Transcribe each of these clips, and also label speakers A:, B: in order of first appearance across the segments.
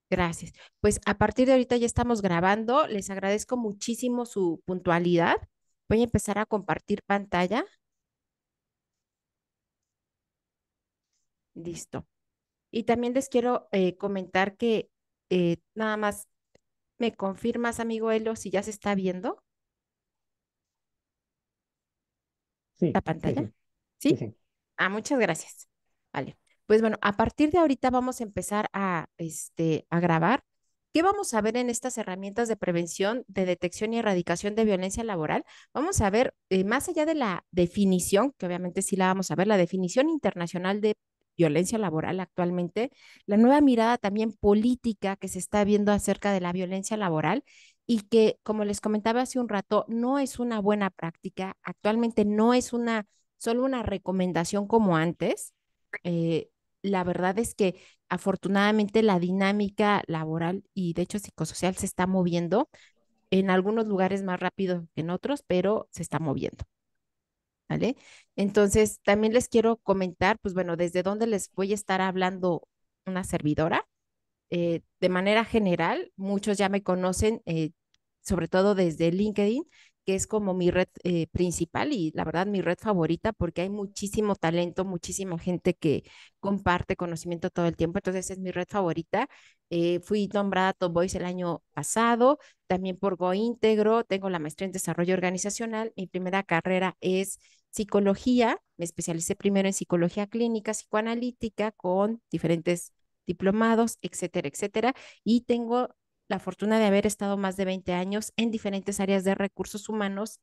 A: Gracias. Pues a partir de ahorita ya estamos grabando. Les agradezco muchísimo su puntualidad. Voy a empezar a compartir pantalla. Listo. Y también les quiero comentar que nada más me confirmas, amigo Elo, si ya se está viendo la
B: Sí, sí,
A: pantalla.
B: sí, sí,
A: ¿Sí?
B: sí.
A: Ah, muchas gracias. Vale. Pues bueno, a partir de ahorita vamos a empezar a grabar. ¿Qué vamos a ver en estas herramientas de prevención, de detección y erradicación de violencia laboral? Vamos a ver, más allá de la definición, que obviamente sí la vamos a ver, la definición internacional de violencia laboral actualmente, la nueva mirada también política que se está viendo acerca de la violencia laboral y que, como les comentaba hace un rato, no es una buena práctica, actualmente no es una solo una recomendación como antes. Eh, la verdad es que afortunadamente la dinámica laboral y de hecho psicosocial se está moviendo en algunos lugares más rápido que en otros, pero se está moviendo, ¿vale? Entonces, también les quiero comentar, pues bueno, desde dónde les voy a estar hablando una servidora. De manera general, muchos ya me conocen, sobre todo desde LinkedIn, que es como mi red principal y la verdad mi red favorita porque hay muchísimo talento, muchísima gente que comparte conocimiento todo el tiempo, entonces es mi red favorita. Fui nombrada Top Voice el año pasado, también por GoIntegro, tengo la maestría en desarrollo organizacional, mi primera carrera es psicología, me especialicé primero en psicología clínica, psicoanalítica, con diferentes diplomados, etcétera, etcétera. Y tengo la fortuna de haber estado más de 20 años en diferentes áreas de recursos humanos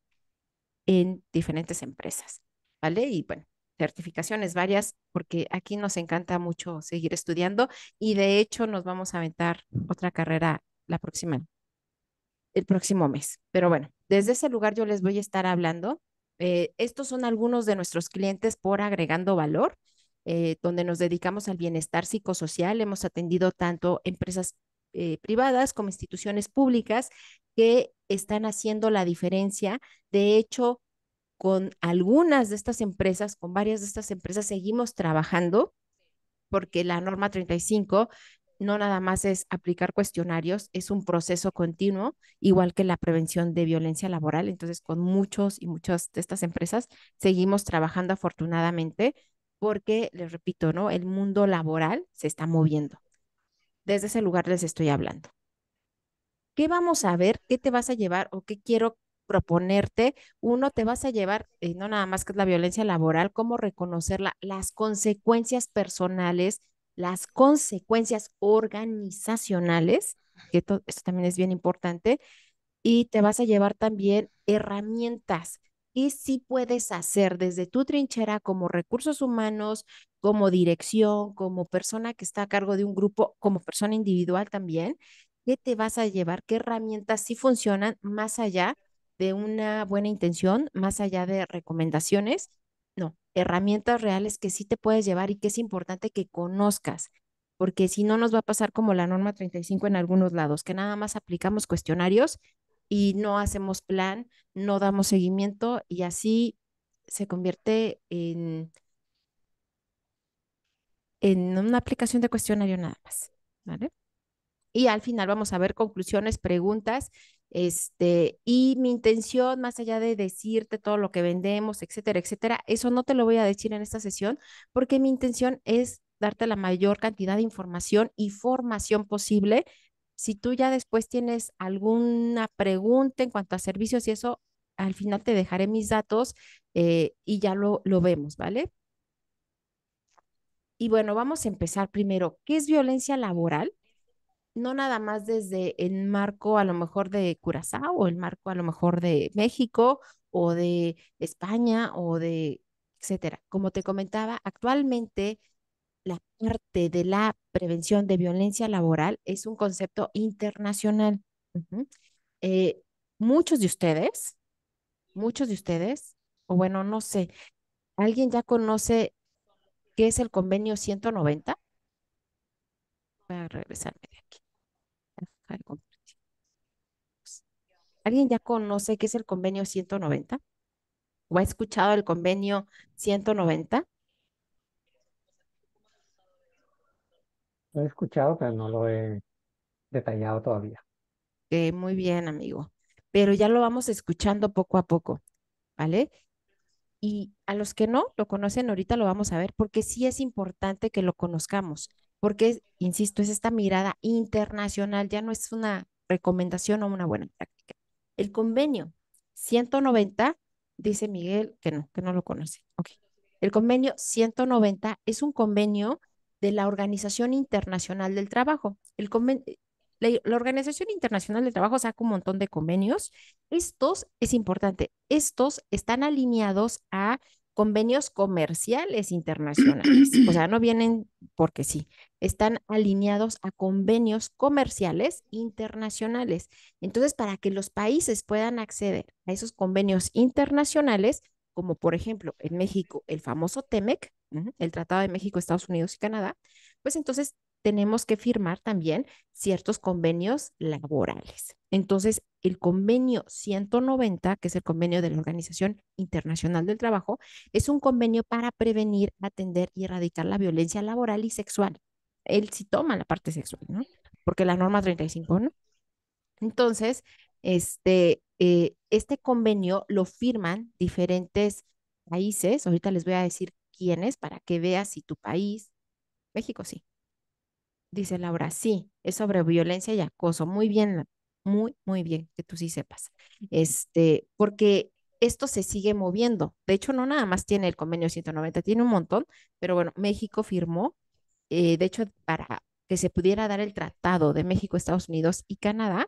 A: en diferentes empresas, ¿vale? Y bueno, certificaciones varias, porque aquí nos encanta mucho seguir estudiando y de hecho nos vamos a aventar otra carrera el próximo mes. Pero bueno, desde ese lugar yo les voy a estar hablando. Estos son algunos de nuestros clientes por agregando valor, donde nos dedicamos al bienestar psicosocial. Hemos atendido tanto empresas privadas como instituciones públicas que están haciendo la diferencia. De hecho, con algunas de estas empresas, con varias de estas empresas, seguimos trabajando porque la norma 35 no nada más es aplicar cuestionarios, es un proceso continuo, igual que la prevención de violencia laboral. Entonces, con muchos y muchas de estas empresas seguimos trabajando afortunadamente porque, les repito, ¿no? El mundo laboral se está moviendo. Desde ese lugar les estoy hablando. ¿Qué vamos a ver? ¿Qué te vas a llevar o qué quiero proponerte? Uno, te vas a llevar, no nada más que es la violencia laboral, cómo reconocerla, las consecuencias personales, las consecuencias organizacionales, que esto también es bien importante, y te vas a llevar también herramientas que sí puedes hacer desde tu trinchera como recursos humanos, como dirección, como persona que está a cargo de un grupo, como persona individual también. ¿Qué te vas a llevar? ¿Qué herramientas sí funcionan más allá de una buena intención, más allá de recomendaciones? No, herramientas reales que sí te puedes llevar y que es importante que conozcas, porque si no nos va a pasar como la norma 35 en algunos lados, que nada más aplicamos cuestionarios y no hacemos plan, no damos seguimiento y así se convierte en una aplicación de cuestionario nada más, ¿vale? Y al final vamos a ver conclusiones, preguntas, y mi intención, más allá de decirte todo lo que vendemos, etcétera, etcétera, eso no te lo voy a decir en esta sesión, porque mi intención es darte la mayor cantidad de información y formación posible. Si tú ya después tienes alguna pregunta en cuanto a servicios y eso, al final te dejaré mis datos y ya lo vemos, ¿vale? Y bueno, vamos a empezar primero. ¿Qué es violencia laboral? No nada más desde el marco a lo mejor de Curazao o el marco a lo mejor de México o de España o de etcétera. Como te comentaba, actualmente la parte de la prevención de violencia laboral es un concepto internacional. Ujú. Eh, muchos de ustedes, muchos de ustedes, o bueno, no sé, ¿alguien ya conoce qué es el convenio 190? Voy a regresarme de aquí. Dejar de compartir. ¿Alguien ya conoce qué es el convenio 190? ¿O ha escuchado el convenio 190?
B: Lo he escuchado, pero no lo he. detallado todavía.
A: Muy bien, amigo. Pero ya lo vamos escuchando poco a poco, ¿vale? Y a los que no lo conocen, ahorita lo vamos a ver, porque sí es importante que lo conozcamos, porque, insisto, es esta mirada internacional, ya no es una recomendación o una buena práctica. El convenio 190 dice Miguel que no lo conoce. Ok. El convenio 190 es un convenio de la Organización Internacional del Trabajo. La Organización Internacional del Trabajo saca un montón de convenios. Estos, es importante, estos están alineados a convenios comerciales internacionales. O sea, no vienen porque sí, están alineados a convenios comerciales internacionales. Entonces, para que los países puedan acceder a esos convenios internacionales, como por ejemplo en México, el famoso TEMEC, el Tratado de México, Estados Unidos y Canadá, pues entonces tenemos que firmar también ciertos convenios laborales. Entonces, el convenio 190, que es el convenio de la Organización Internacional del Trabajo, es un convenio para prevenir, atender y erradicar la violencia laboral y sexual. Él sí toma la parte sexual, ¿no? Porque la norma 35, ¿no? Entonces, este convenio lo firman diferentes países. Ahorita les voy a decir quiénes para que veas si tu país, México sí. Dice Laura, sí, es sobre violencia y acoso. Muy bien, muy, muy bien que tú sí sepas. Porque esto se sigue moviendo. De hecho, no nada más tiene el convenio 190, tiene un montón, pero bueno, México firmó, de hecho, para que se pudiera dar el tratado de México, Estados Unidos y Canadá,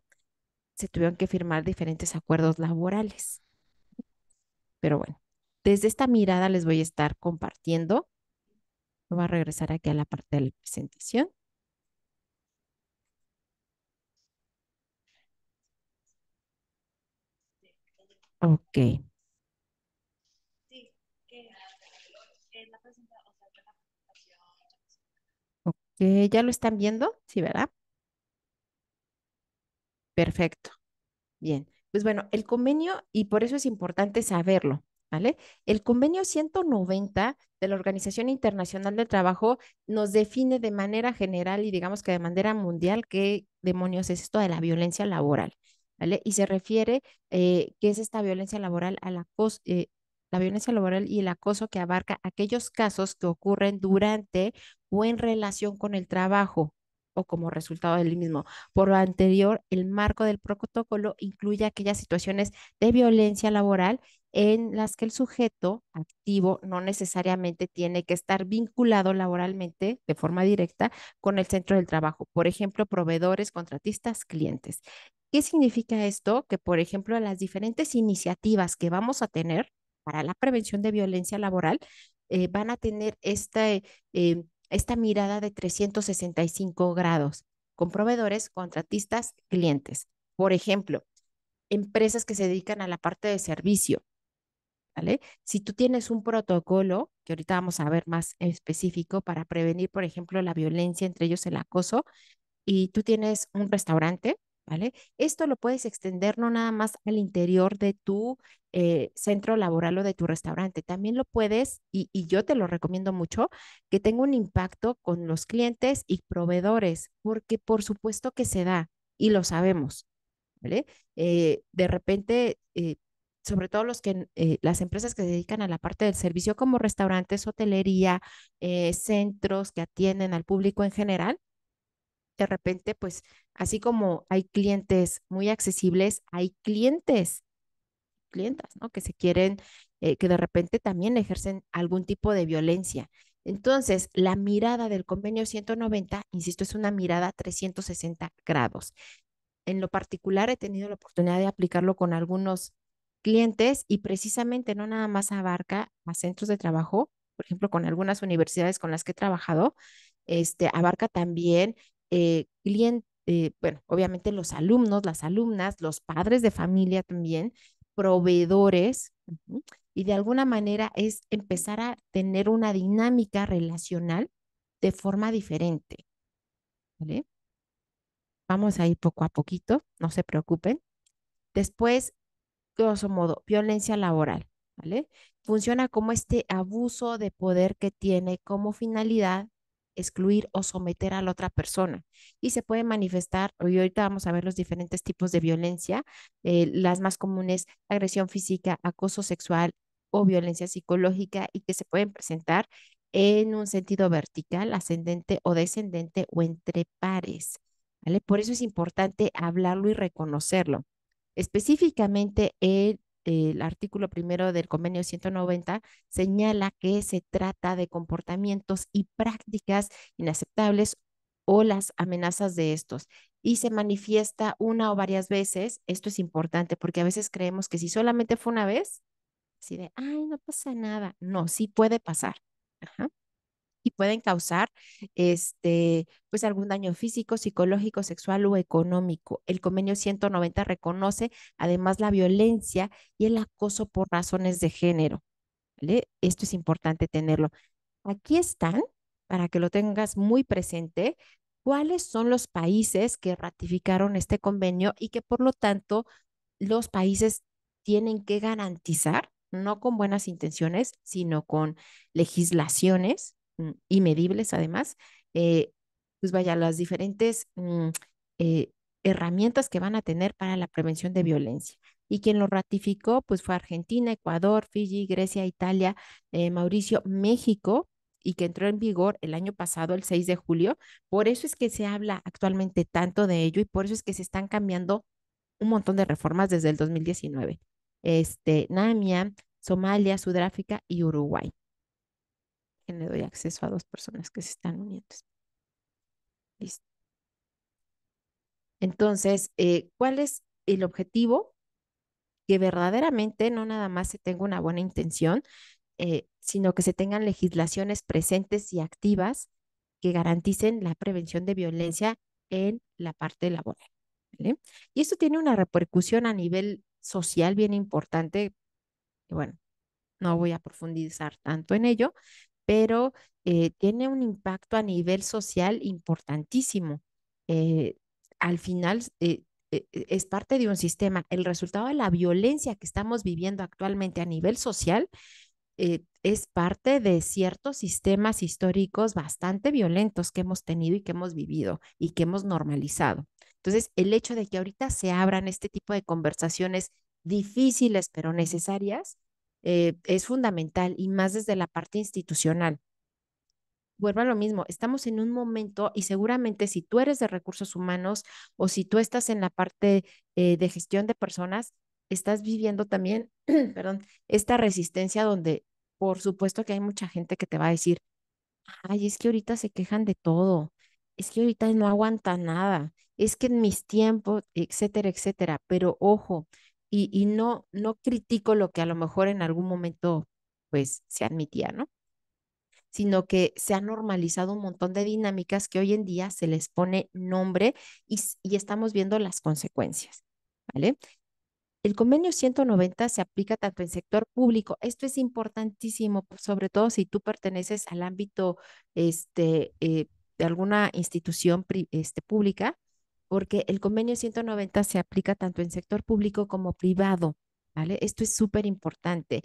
A: se tuvieron que firmar diferentes acuerdos laborales. Pero bueno, desde esta mirada les voy a estar compartiendo. Voy a regresar aquí a la parte de la presentación. Ok. Ok, ¿ya lo están viendo? Sí, ¿verdad? Perfecto. Bien. Pues bueno, el convenio, y por eso es importante saberlo, ¿vale? El convenio 190 de la Organización Internacional del Trabajo nos define de manera general y digamos que de manera mundial qué demonios es esto de la violencia laboral, ¿vale? Y se refiere, qué es esta violencia laboral a la violencia laboral y el acoso que abarca aquellos casos que ocurren durante o en relación con el trabajo o como resultado del mismo. Por lo anterior, el marco del protocolo incluye aquellas situaciones de violencia laboral en las que el sujeto activo no necesariamente tiene que estar vinculado laboralmente de forma directa con el centro del trabajo. Por ejemplo, proveedores, contratistas, clientes. ¿Qué significa esto? Que, por ejemplo, las diferentes iniciativas que vamos a tener para la prevención de violencia laboral van a tener esta mirada de 365 grados con proveedores, contratistas, clientes. Por ejemplo, empresas que se dedican a la parte de servicio, ¿vale? Si tú tienes un protocolo, que ahorita vamos a ver más específico para prevenir, por ejemplo, la violencia, entre ellos el acoso, y tú tienes un restaurante, ¿vale? Esto lo puedes extender no nada más al interior de tu centro laboral o de tu restaurante, también lo puedes, y yo te lo recomiendo mucho, que tenga un impacto con los clientes y proveedores, porque por supuesto que se da y lo sabemos, ¿vale? De repente, sobre todo las empresas que se dedican a la parte del servicio como restaurantes, hotelería, centros que atienden al público en general, de repente, pues, así como hay clientes muy accesibles, hay clientas, ¿no? Que se quieren, que de repente también ejercen algún tipo de violencia. Entonces, la mirada del convenio 190, insisto, es una mirada 360 grados. En lo particular, he tenido la oportunidad de aplicarlo con algunos clientes y precisamente no nada más abarca a centros de trabajo, por ejemplo, con algunas universidades con las que he trabajado, abarca también clientes, bueno, obviamente los alumnos, las alumnas, los padres de familia también, proveedores, y de alguna manera es empezar a tener una dinámica relacional de forma diferente, ¿vale? Vamos a ir poco a poquito, no se preocupen. Después, grosso modo, violencia laboral, ¿vale? Funciona como este abuso de poder que tiene como finalidad. excluir o someter a la otra persona. Y se puede manifestar, y ahorita vamos a ver los diferentes tipos de violencia, las más comunes, agresión física, acoso sexual o violencia psicológica, y que se pueden presentar en un sentido vertical, ascendente o descendente o entre pares. ¿Vale? Por eso es importante hablarlo y reconocerlo. Específicamente, el artículo primero del convenio 190 señala que se trata de comportamientos y prácticas inaceptables o las amenazas de estos. Y se manifiesta una o varias veces. Esto es importante porque a veces creemos que si solamente fue una vez, así de, ay, no pasa nada. No, sí puede pasar. Ajá. Y pueden causar pues algún daño físico, psicológico, sexual o económico. El convenio 190 reconoce además la violencia y el acoso por razones de género. ¿Vale? Esto es importante tenerlo. Aquí están, para que lo tengas muy presente, cuáles son los países que ratificaron este convenio y que por lo tanto los países tienen que garantizar, no con buenas intenciones, sino con legislaciones y medibles además, eh, pues vaya, las diferentes eh, herramientas que van a tener para la prevención de violencia. Y quien lo ratificó, pues fue Argentina, Ecuador, Fiji, Grecia, Italia, Mauricio, México, y que entró en vigor el año pasado, el 6 de julio. Por eso es que se habla actualmente tanto de ello y por eso es que se están cambiando un montón de reformas desde el 2019. Namibia, Somalia, Sudáfrica y Uruguay. Que le doy acceso a dos personas que se están uniendo. Listo. Entonces, ¿cuál es el objetivo? Que verdaderamente no nada más se tenga una buena intención, sino que se tengan legislaciones presentes y activas que garanticen la prevención de violencia en la parte laboral. ¿Vale? Y esto tiene una repercusión a nivel social bien importante, que bueno, no voy a profundizar tanto en ello, pero tiene un impacto a nivel social importantísimo. Eh, Al final, es parte de un sistema. El resultado de la violencia que estamos viviendo actualmente a nivel social es parte de ciertos sistemas históricos bastante violentos que hemos tenido y que hemos vivido y que hemos normalizado. Entonces, el hecho de que ahorita se abran este tipo de conversaciones difíciles pero necesarias es fundamental y más desde la parte institucional. Vuelvo a lo mismo, estamos en un momento y seguramente si tú eres de recursos humanos o si tú estás en la parte de gestión de personas, estás viviendo también, perdón, esta resistencia donde por supuesto que hay mucha gente que te va a decir, ay, es que ahorita se quejan de todo, es que ahorita no aguanta nada, es que en mis tiempos, etcétera, etcétera, pero ojo, y no critico lo que a lo mejor en algún momento pues se admitía, ¿no? Sino que se ha normalizado un montón de dinámicas que hoy en día se les pone nombre y estamos viendo las consecuencias, ¿vale? El convenio 190 se aplica tanto en sector público. Esto es importantísimo, sobre todo si tú perteneces al ámbito de alguna institución pública, porque el convenio 190 se aplica tanto en sector público como privado, ¿vale? Esto es súper importante.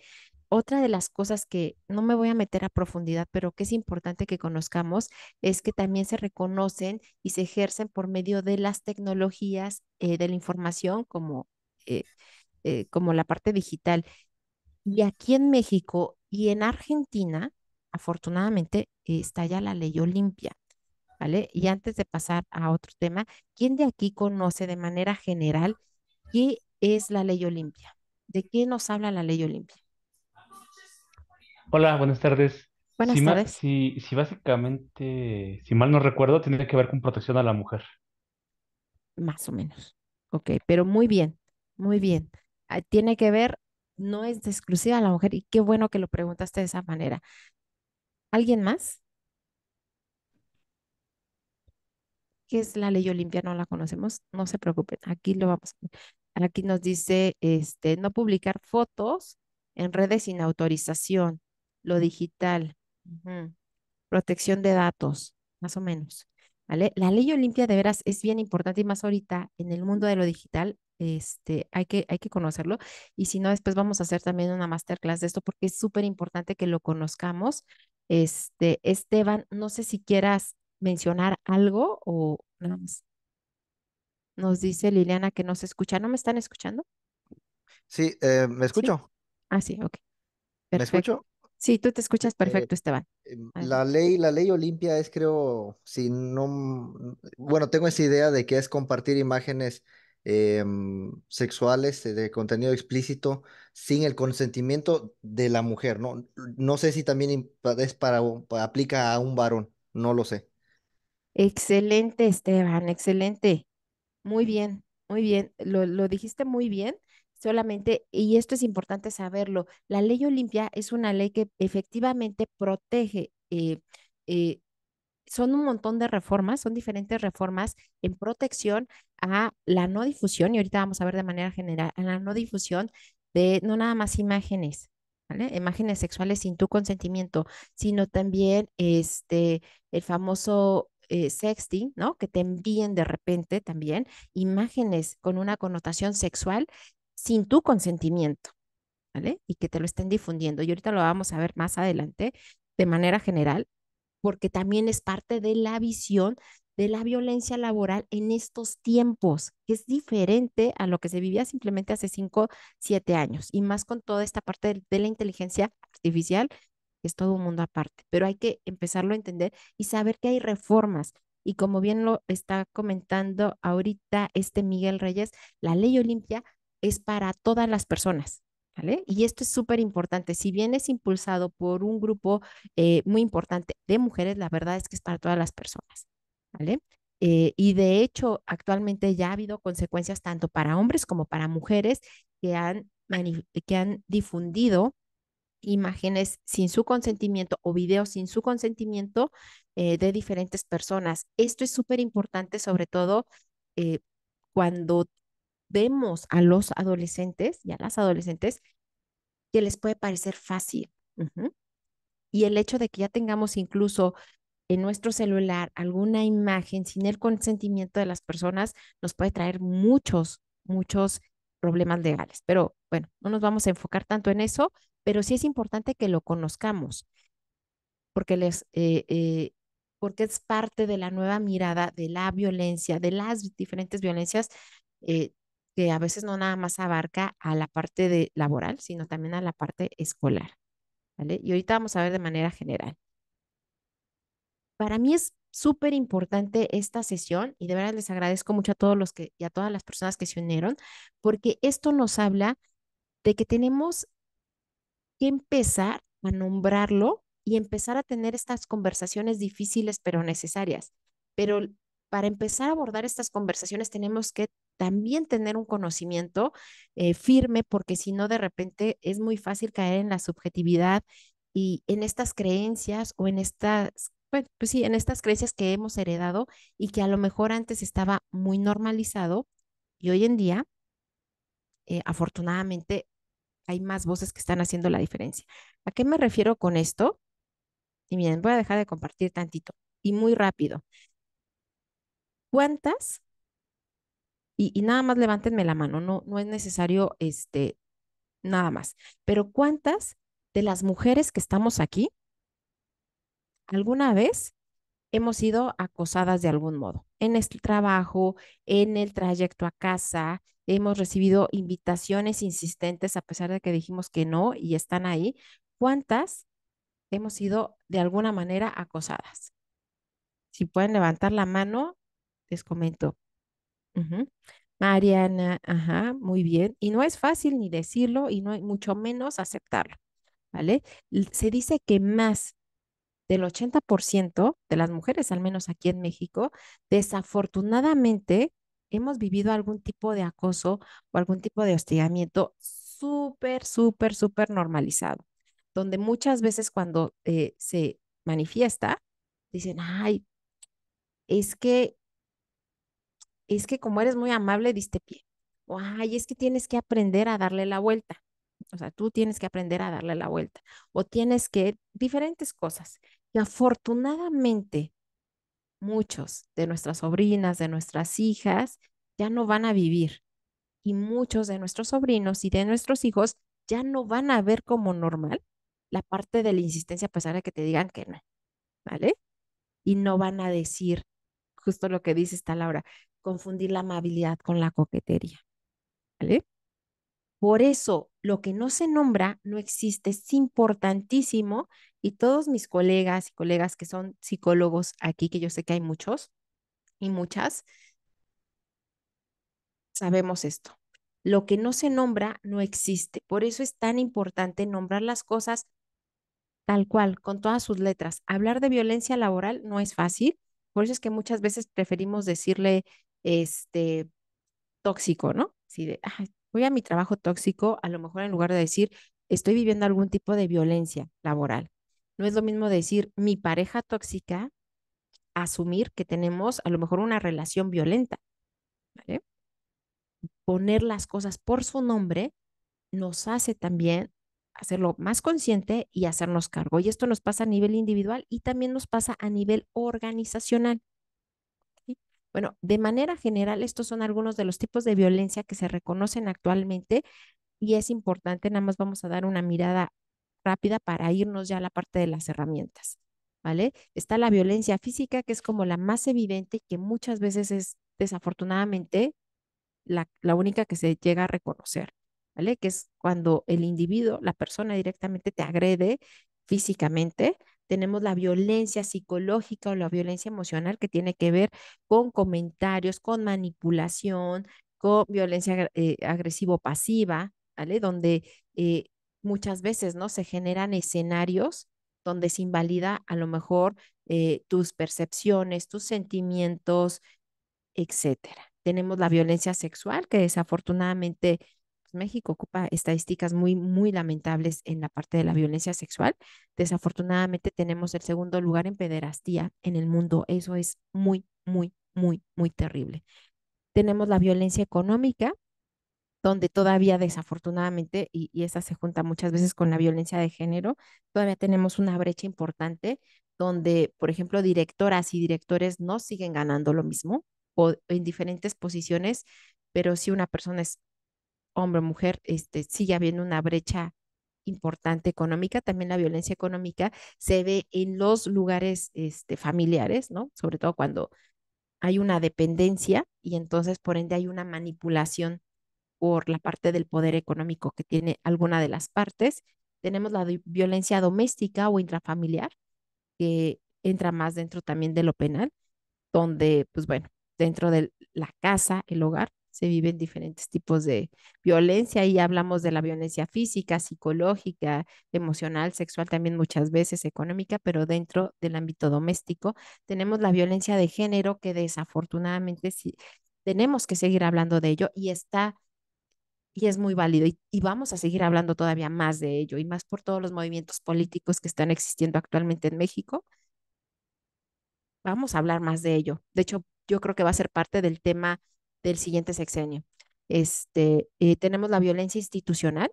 A: Otra de las cosas que no me voy a meter a profundidad, pero que es importante que conozcamos, es que también se reconocen y se ejercen por medio de las tecnologías de la información eh, como la parte digital. Y aquí en México y en Argentina, afortunadamente, está ya la ley Olimpia, ¿vale? Y antes de pasar a otro tema, ¿quién de aquí conoce de manera general qué es la ley Olimpia? ¿De qué nos habla la ley Olimpia?
B: Hola, buenas tardes.
A: Buenas tardes.
B: Si básicamente, si mal no recuerdo, tiene que ver con protección a la mujer.
A: Más o menos. Ok, pero muy bien, muy bien. Tiene que ver, no es de exclusiva a la mujer y qué bueno que lo preguntaste de esa manera. ¿Alguien más? ¿Qué es la ley Olimpia? No la conocemos, no se preocupen, aquí lo vamos a ver. Aquí nos dice, no publicar fotos en redes sin autorización, lo digital, ujú, protección de datos, más o menos, ¿vale? La ley Olimpia de veras es bien importante y más ahorita en el mundo de lo digital, hay que conocerlo y si no, después vamos a hacer también una masterclass de esto porque es súper importante que lo conozcamos Esteban, no sé si quieras mencionar algo o nada más. Nos dice Liliana que no se escucha. ¿No me están escuchando?
C: Sí, ¿me
A: Sí.
C: escucho?
A: Ah, sí, ok.
C: ¿Me
A: Perfecto.
C: escucho?
A: Sí, tú te escuchas
C: Eh,
A: perfecto, Esteban. Adelante.
C: la ley Olimpia es, creo, si no, bueno, tengo esa idea de que es compartir imágenes sexuales de contenido explícito sin el consentimiento de la mujer, ¿no? No sé si también es aplica a un varón, no lo sé.
A: Excelente, Esteban, excelente. Muy bien, muy bien. Lo dijiste muy bien. Solamente, y esto es importante saberlo, la ley Olimpia es una ley que efectivamente protege eh, son un montón de reformas, son diferentes reformas en protección a la no difusión, y ahorita vamos a ver de manera general, a la no difusión de no nada más imágenes, ¿vale? Imágenes sexuales sin tu consentimiento, sino también el famoso sexting, ¿no? Que te envíen de repente también imágenes con una connotación sexual sin tu consentimiento. ¿Vale? Y que te lo estén difundiendo. Y ahorita lo vamos a ver más adelante de manera general, porque también es parte de la visión de la violencia laboral en estos tiempos, que es diferente a lo que se vivía simplemente hace 5, 7 años, y más con toda esta parte de la inteligencia artificial, que es todo un mundo aparte. Pero hay que empezarlo a entender y saber que hay reformas. Y como bien lo está comentando ahorita Miguel Reyes, la ley Olimpia es para todas las personas. ¿Vale? Y esto es súper importante. Si bien es impulsado por un grupo muy importante de mujeres, la verdad es que es para todas las personas, ¿vale? Y de hecho, actualmente ya ha habido consecuencias tanto para hombres como para mujeres que han difundido imágenes sin su consentimiento o videos sin su consentimiento de diferentes personas. Esto es súper importante, sobre todo eh, cuando vemos a los adolescentes y a las adolescentes que les puede parecer fácil. Ujú. Y el hecho de que ya tengamos incluso en nuestro celular alguna imagen sin el consentimiento de las personas nos puede traer muchos problemas legales. Pero bueno, no nos vamos a enfocar tanto en eso, pero sí es importante que lo conozcamos porque porque es parte de la nueva mirada de la violencia, de las diferentes violencias eh, que a veces no nada más abarca a la parte de laboral, sino también a la parte escolar, ¿vale? Y ahorita vamos a ver de manera general. Para mí es súper importante esta sesión y de verdad les agradezco mucho a todos los que y a todas las personas que se unieron, porque esto nos habla de que tenemos que empezar a nombrarlo y empezar a tener estas conversaciones difíciles pero necesarias. Pero para empezar a abordar estas conversaciones tenemos que también tener un conocimiento firme, porque si no, de repente es muy fácil caer en la subjetividad y en estas creencias o en estas, bueno, pues sí, en estas creencias que hemos heredado y que a lo mejor antes estaba muy normalizado y hoy en día, afortunadamente, hay más voces que están haciendo la diferencia. ¿A qué me refiero con esto? Y miren, voy a dejar de compartir tantito y muy rápido. ¿Cuántas? Y nada más levántenme la mano, no es necesario nada más, pero ¿cuántas de las mujeres que estamos aquí alguna vez hemos sido acosadas de algún modo? En el trabajo, en el trayecto a casa, hemos recibido invitaciones insistentes a pesar de que dijimos que no y están ahí. ¿Cuántas hemos sido de alguna manera acosadas? Si pueden levantar la mano, les comento. Ujú. Mariana, ajá, muy bien. Y no es fácil ni decirlo y no hay mucho menos aceptarlo, ¿vale? Se dice que más del 80% de las mujeres, al menos aquí en México, desafortunadamente hemos vivido algún tipo de acoso o algún tipo de hostigamiento súper normalizado, donde muchas veces cuando se manifiesta, dicen, ay, es que, es que como eres muy amable, diste pie. O, ay, es que tienes que aprender a darle la vuelta. O sea, tú tienes que aprender a darle la vuelta. O tienes que, diferentes cosas. Y afortunadamente, muchos de nuestras sobrinas, de nuestras hijas, ya no van a vivir. Y muchos de nuestros sobrinos y de nuestros hijos ya no van a ver como normal la parte de la insistencia a pesar de que te digan que no, ¿vale? Y no van a decir justo lo que dice esta Laura, confundir la amabilidad con la coquetería, ¿vale? Por eso, lo que no se nombra no existe, es importantísimo y todos mis colegas y colegas que son psicólogos aquí, que yo sé que hay muchos y muchas, sabemos esto. Lo que no se nombra no existe. Por eso es tan importante nombrar las cosas tal cual, con todas sus letras. Hablar de violencia laboral no es fácil, por eso es que muchas veces preferimos decirle, este, tóxico, ¿no? Si de, "Ay, voy a mi trabajo tóxico", a lo mejor en lugar de decir, estoy viviendo algún tipo de violencia laboral. No es lo mismo decir mi pareja tóxica, asumir que tenemos a lo mejor una relación violenta, ¿vale? Poner las cosas por su nombre nos hace también hacerlo más consciente y hacernos cargo. Y esto nos pasa a nivel individual y también nos pasa a nivel organizacional. ¿Sí? Bueno, de manera general, estos son algunos de los tipos de violencia que se reconocen actualmente y es importante, nada más vamos a dar una mirada rápida para irnos ya a la parte de las herramientas, ¿vale? Está la violencia física, que es como la más evidente y que muchas veces es desafortunadamente la única que se llega a reconocer, ¿vale? Que es cuando el individuo, la persona directamente te agrede físicamente. Tenemos la violencia psicológica o la violencia emocional que tiene que ver con comentarios, con manipulación, con violencia agresivo-pasiva, ¿vale? Donde eh, muchas veces, ¿no? Se generan escenarios donde se invalida a lo mejor tus percepciones, tus sentimientos, etcétera. Tenemos la violencia sexual, que desafortunadamente pues, México ocupa estadísticas muy, muy lamentables en la parte de la violencia sexual. Desafortunadamente tenemos el segundo lugar en pederastía en el mundo. Eso es muy, muy, muy, muy terrible. Tenemos la violencia económica, donde todavía desafortunadamente, y esa se junta muchas veces con la violencia de género, todavía tenemos una brecha importante donde, por ejemplo, directoras y directores no siguen ganando lo mismo o en diferentes posiciones, pero si una persona es hombre o mujer, sigue habiendo una brecha importante económica. También la violencia económica se ve en los lugares familiares, ¿no? Sobre todo cuando hay una dependencia y entonces por ende hay una manipulación por la parte del poder económico que tiene alguna de las partes. Tenemos la violencia doméstica o intrafamiliar, que entra más dentro también de lo penal, donde, pues bueno, dentro de la casa, el hogar, se viven diferentes tipos de violencia y hablamos de la violencia física, psicológica, emocional, sexual, también muchas veces económica, pero dentro del ámbito doméstico tenemos la violencia de género que desafortunadamente sí tenemos que seguir hablando de ello y es muy válido y vamos a seguir hablando todavía más de ello y más por todos los movimientos políticos que están existiendo actualmente en México. Vamos a hablar más de ello. De hecho, yo creo que va a ser parte del tema del siguiente sexenio. Tenemos la violencia institucional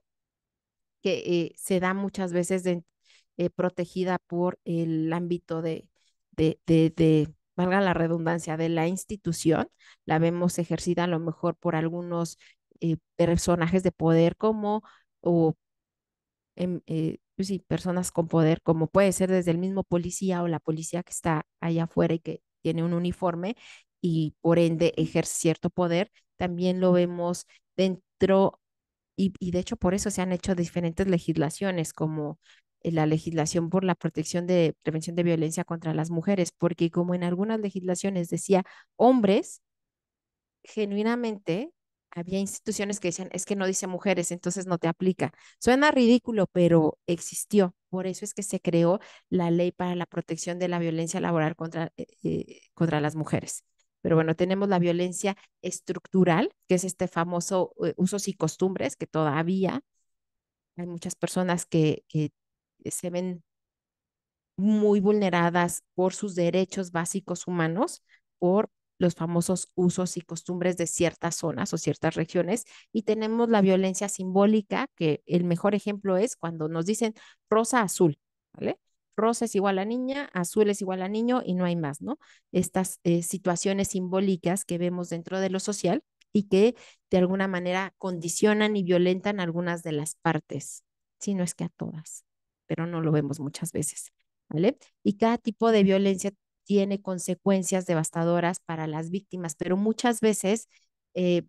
A: que se da muchas veces protegida por el ámbito valga la redundancia, de la institución. La vemos ejercida a lo mejor por algunos personajes de poder como o pues sí, personas con poder, como puede ser desde el mismo policía o la policía que está allá afuera y que tiene un uniforme y por ende ejerce cierto poder, también lo vemos dentro y de hecho por eso se han hecho diferentes legislaciones como la legislación por la protección de prevención de violencia contra las mujeres, porque como en algunas legislaciones decía hombres, genuinamente había instituciones que decían, es que no dice mujeres, entonces no te aplica. Suena ridículo, pero existió. Por eso es que se creó la ley para la protección de la violencia laboral contra las mujeres. Pero bueno, tenemos la violencia estructural, que es este famoso usos y costumbres, que todavía hay muchas personas que se ven muy vulneradas por sus derechos básicos humanos, por los famosos usos y costumbres de ciertas zonas o ciertas regiones. Y tenemos la violencia simbólica, que el mejor ejemplo es cuando nos dicen rosa, azul, ¿vale? Rosa es igual a niña, azul es igual a niño y no hay más, ¿no? Estas situaciones simbólicas que vemos dentro de lo social y que de alguna manera condicionan y violentan algunas de las partes, si no es que a todas. pero no lo vemos muchas veces, ¿vale? Y cada tipo de violencia tiene consecuencias devastadoras para las víctimas, pero muchas veces, eh,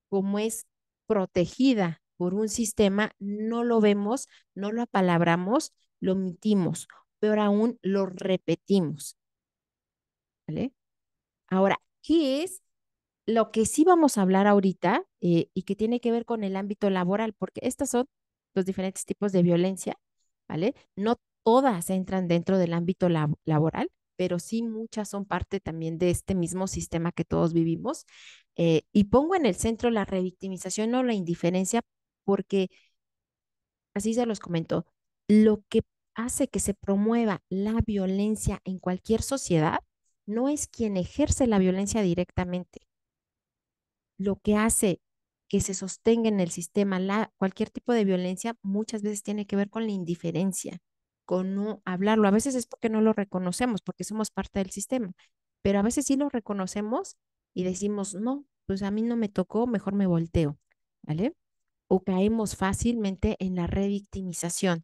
A: como es protegida por un sistema, no lo vemos, no lo apalabramos, lo omitimos, peor aún, lo repetimos, ¿vale? Ahora, ¿qué es lo que sí vamos a hablar ahorita y que tiene que ver con el ámbito laboral? Porque estos son los diferentes tipos de violencia, ¿vale? No todas entran dentro del ámbito laboral, pero sí muchas son parte también de este mismo sistema que todos vivimos. Y pongo en el centro la revictimización o la indiferencia porque, así se los comento, lo que hace que se promueva la violencia en cualquier sociedad no es quien ejerce la violencia directamente. Lo que hace que se sostenga en el sistema cualquier tipo de violencia muchas veces tiene que ver con la indiferencia, con no hablarlo. A veces es porque no lo reconocemos, porque somos parte del sistema, pero a veces sí lo reconocemos y decimos, no, pues a mí no me tocó, mejor me volteo, ¿vale? O caemos fácilmente en la revictimización,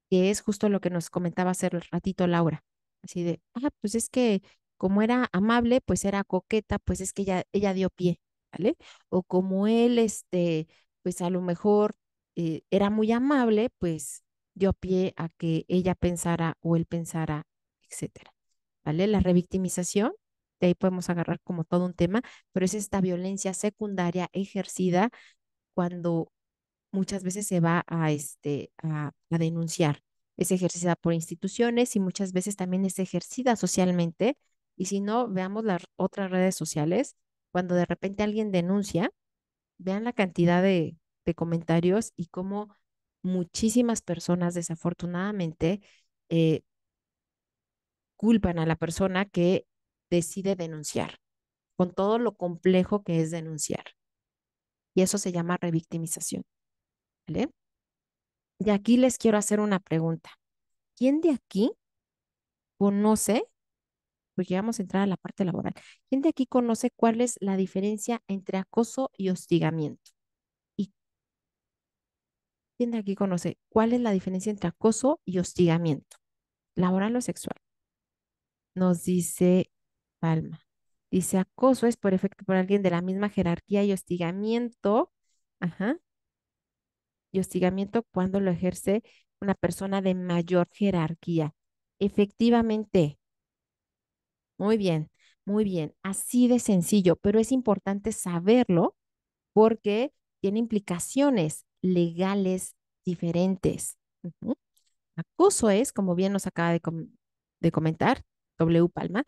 A: que es justo lo que nos comentaba hace ratito Laura. Así de, pues es que como era amable, pues era coqueta, pues es que ella dio pie, ¿vale? O como él, pues a lo mejor era muy amable, pues dio pie a que ella pensara o él pensara, etcétera, ¿vale? La revictimización, de ahí podemos agarrar como todo un tema, pero es esta violencia secundaria ejercida cuando muchas veces se va a denunciar. Es ejercida por instituciones y muchas veces también es ejercida socialmente. Y si no, veamos las otras redes sociales, cuando de repente alguien denuncia, vean la cantidad de comentarios y cómo muchísimas personas desafortunadamente eh, culpan a la persona que decide denunciar, con todo lo complejo que es denunciar. Y eso se llama revictimización, ¿vale? Y aquí les quiero hacer una pregunta. ¿Quién de aquí conoce, porque vamos a entrar a la parte laboral, quién de aquí conoce cuál es la diferencia entre acoso y hostigamiento? ¿Y quién de aquí conoce cuál es la diferencia entre acoso y hostigamiento, laboral o sexual? Nos dice Palma. Dice, acoso es por efecto por alguien de la misma jerarquía y hostigamiento, ajá, y hostigamiento cuando lo ejerce una persona de mayor jerarquía. Efectivamente, muy bien, muy bien. Así de sencillo, pero es importante saberlo porque tiene implicaciones legales diferentes. Ujú. Acoso es, como bien nos acaba de comentar W. Palma,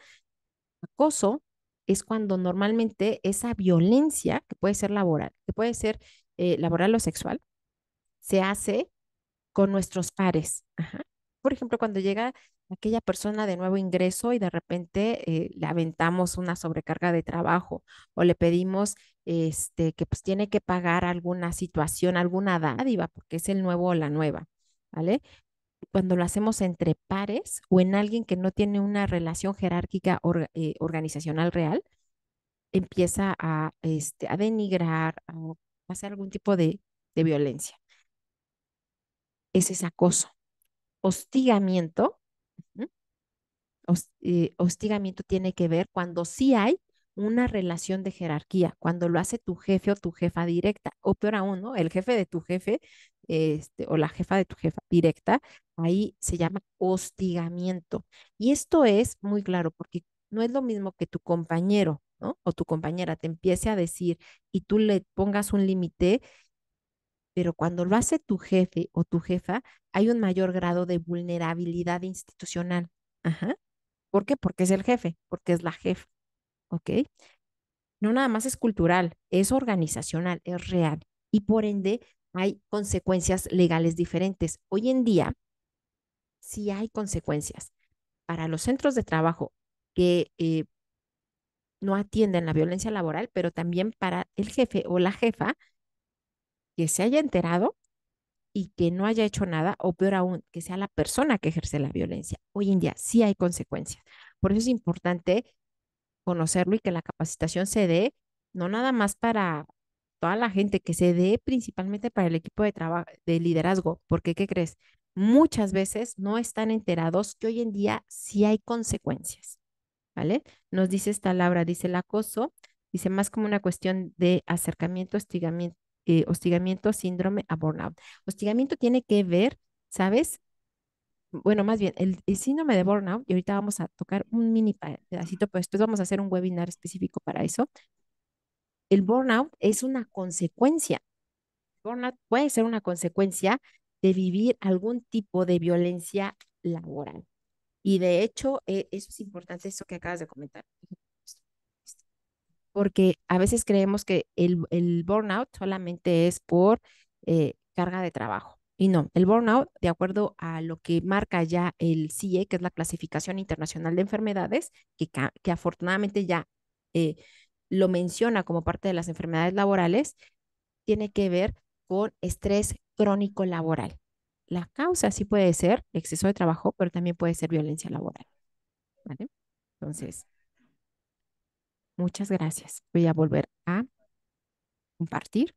A: acoso es cuando normalmente esa violencia, que puede ser laboral, que puede ser laboral o sexual, se hace con nuestros pares. Ajá. Por ejemplo, cuando llega aquella persona de nuevo ingreso y de repente le aventamos una sobrecarga de trabajo o le pedimos que pues tiene que pagar alguna situación, alguna dádiva, porque es el nuevo o la nueva, ¿vale? Cuando lo hacemos entre pares o en alguien que no tiene una relación jerárquica organizacional real, empieza a denigrar, a hacer algún tipo de violencia. Ese es acoso. Hostigamiento, ¿m? Hostigamiento tiene que ver cuando sí hay una relación de jerarquía, cuando lo hace tu jefe o tu jefa directa, o peor aún, ¿no? El jefe de tu jefe, o la jefa de tu jefa directa, ahí se llama hostigamiento. Y esto es muy claro, porque no es lo mismo que tu compañero, ¿no? O tu compañera te empiece a decir y tú le pongas un límite, pero cuando lo hace tu jefe o tu jefa, hay un mayor grado de vulnerabilidad institucional. Ajá. ¿Por qué? Porque es el jefe, porque es la jefa, ¿ok? No nada más es cultural, es organizacional, es real. Y por ende, hay consecuencias legales diferentes. Hoy en día, sí hay consecuencias para los centros de trabajo que no atienden la violencia laboral, pero también para el jefe o la jefa que se haya enterado y que no haya hecho nada, o peor aún, que sea la persona que ejerce la violencia. Hoy en día sí hay consecuencias. Por eso es importante conocerlo y que la capacitación se dé, no nada más para toda la gente, que se dé principalmente para el equipo de trabajo, de liderazgo, porque ¿qué crees? muchas veces no están enterados que hoy en día sí hay consecuencias, ¿vale? Nos dice esta Laura, dice el acoso, dice más como una cuestión de acercamiento, hostigamiento, síndrome a burnout. Hostigamiento tiene que ver, ¿sabes? Bueno, más bien, el síndrome de burnout, y ahorita vamos a tocar un mini pedacito, pero después vamos a hacer un webinar específico para eso. El burnout es una consecuencia. Burnout puede ser una consecuencia de vivir algún tipo de violencia laboral. Y de hecho, eso es importante, eso que acabas de comentar. Porque a veces creemos que el burnout solamente es por carga de trabajo. Y no, el burnout, de acuerdo a lo que marca ya el CIE, que es la Clasificación Internacional de Enfermedades, que afortunadamente ya eh, lo menciona como parte de las enfermedades laborales, tiene que ver con estrés crónico laboral. La causa sí puede ser exceso de trabajo, pero también puede ser violencia laboral, ¿vale? Entonces, muchas gracias. Voy a volver a compartir,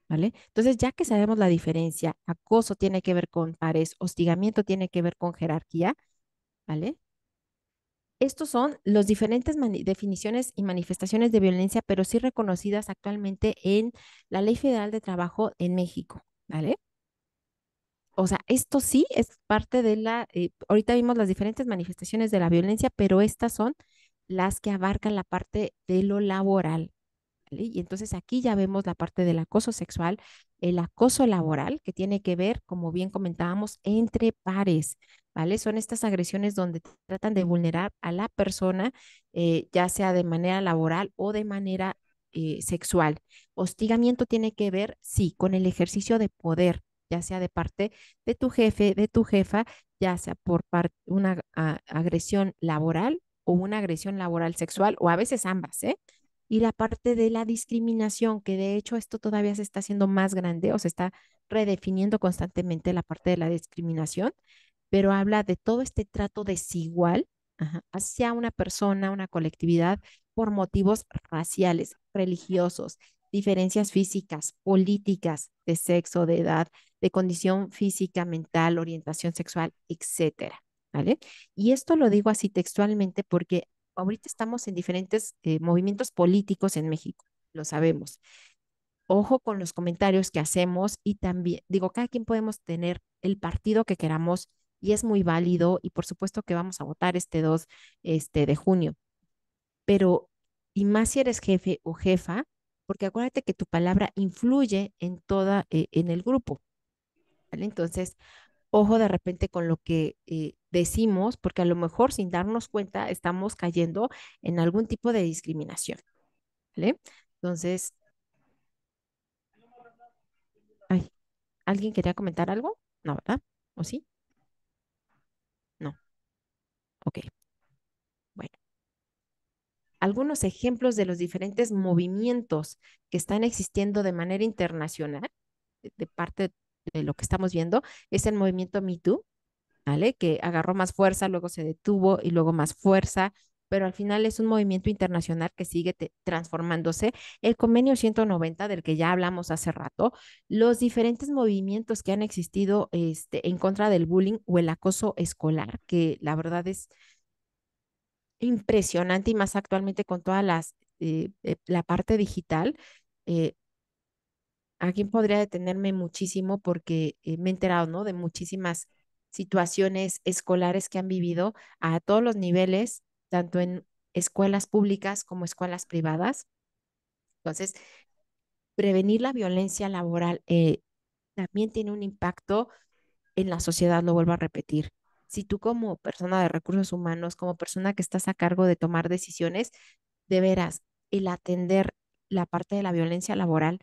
A: ¿vale? Entonces, ya que sabemos la diferencia, acoso tiene que ver con pares, hostigamiento tiene que ver con jerarquía, ¿vale? Estos son los diferentes definiciones y manifestaciones de violencia, pero sí reconocidas actualmente en la Ley Federal de Trabajo en México, ¿vale? O sea, esto sí es parte de ahorita vimos las diferentes manifestaciones de la violencia, pero estas son las que abarcan la parte de lo laboral, ¿vale? Y entonces aquí ya vemos la parte del acoso sexual, el acoso laboral, que tiene que ver, como bien comentábamos, entre pares, ¿vale? Son estas agresiones donde tratan de vulnerar a la persona, ya sea de manera laboral o de manera sexual. Hostigamiento tiene que ver, sí, con el ejercicio de poder, ya sea de parte de tu jefe, de tu jefa, ya sea por una agresión laboral o una agresión laboral sexual, o a veces ambas, ¿eh? Y la parte de la discriminación, que de hecho esto todavía se está haciendo más grande o se está redefiniendo constantemente la parte de la discriminación, pero habla de todo este trato desigual, ajá, hacia una persona, una colectividad, por motivos raciales, religiosos, diferencias físicas, políticas, de sexo, de edad, de condición física, mental, orientación sexual, etcétera, ¿vale? Y esto lo digo así textualmente porque ahorita estamos en diferentes movimientos políticos en México, lo sabemos. Ojo con los comentarios que hacemos y también, digo, cada quien podemos tener el partido que queramos y es muy válido y por supuesto que vamos a votar este 2 de junio, pero y más si eres jefe o jefa, porque acuérdate que tu palabra influye en en el grupo, ¿vale? Entonces, ojo de repente con lo que decimos, porque a lo mejor sin darnos cuenta estamos cayendo en algún tipo de discriminación, ¿vale? Entonces, ay, ¿alguien quería comentar algo? No, ¿verdad? ¿O sí? No. Ok. Bueno, algunos ejemplos de los diferentes movimientos que están existiendo de manera internacional, de parte de lo que estamos viendo, es el movimiento Me Too, ¿vale? Que agarró más fuerza, luego se detuvo y luego más fuerza, pero al final es un movimiento internacional que sigue transformándose. El convenio 190 del que ya hablamos hace rato, los diferentes movimientos que han existido en contra del bullying o el acoso escolar, que la verdad es impresionante y más actualmente con todas la parte digital. eh, Aquí podría detenerme muchísimo porque me he enterado, ¿no? De muchísimas situaciones escolares que han vivido a todos los niveles, tanto en escuelas públicas como escuelas privadas. Entonces, prevenir la violencia laboral también tiene un impacto en la sociedad, lo vuelvo a repetir. Si tú como persona de recursos humanos, como persona que estás a cargo de tomar decisiones, de veras, el atender la parte de la violencia laboral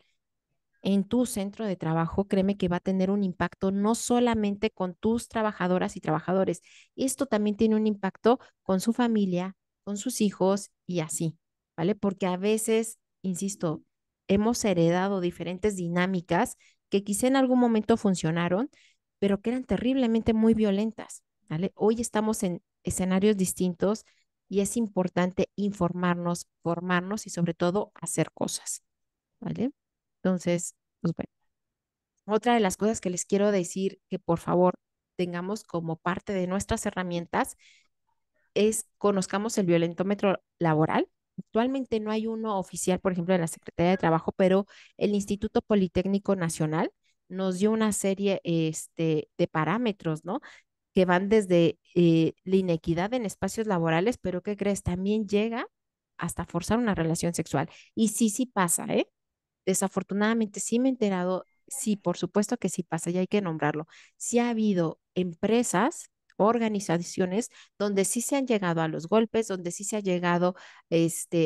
A: en tu centro de trabajo, créeme que va a tener un impacto no solamente con tus trabajadoras y trabajadores, esto también tiene un impacto con su familia, con sus hijos y así, ¿vale? Porque a veces, insisto, hemos heredado diferentes dinámicas que quizá en algún momento funcionaron, pero que eran terriblemente muy violentas, ¿vale? Hoy estamos en escenarios distintos y es importante informarnos, formarnos y sobre todo hacer cosas, ¿vale? Entonces, pues bueno, otra de las cosas que les quiero decir que por favor tengamos como parte de nuestras herramientas es conozcamos el violentómetro laboral. Actualmente no hay uno oficial, por ejemplo, de la Secretaría de Trabajo, pero el Instituto Politécnico Nacional nos dio una serie de parámetros, ¿no? Que van desde la inequidad en espacios laborales, pero ¿qué crees? También llega hasta forzar una relación sexual. Y sí, sí pasa, ¿eh? Desafortunadamente sí me he enterado, sí, por supuesto que sí pasa y hay que nombrarlo. Sí ha habido empresas, organizaciones donde sí se han llegado a los golpes, donde sí se ha llegado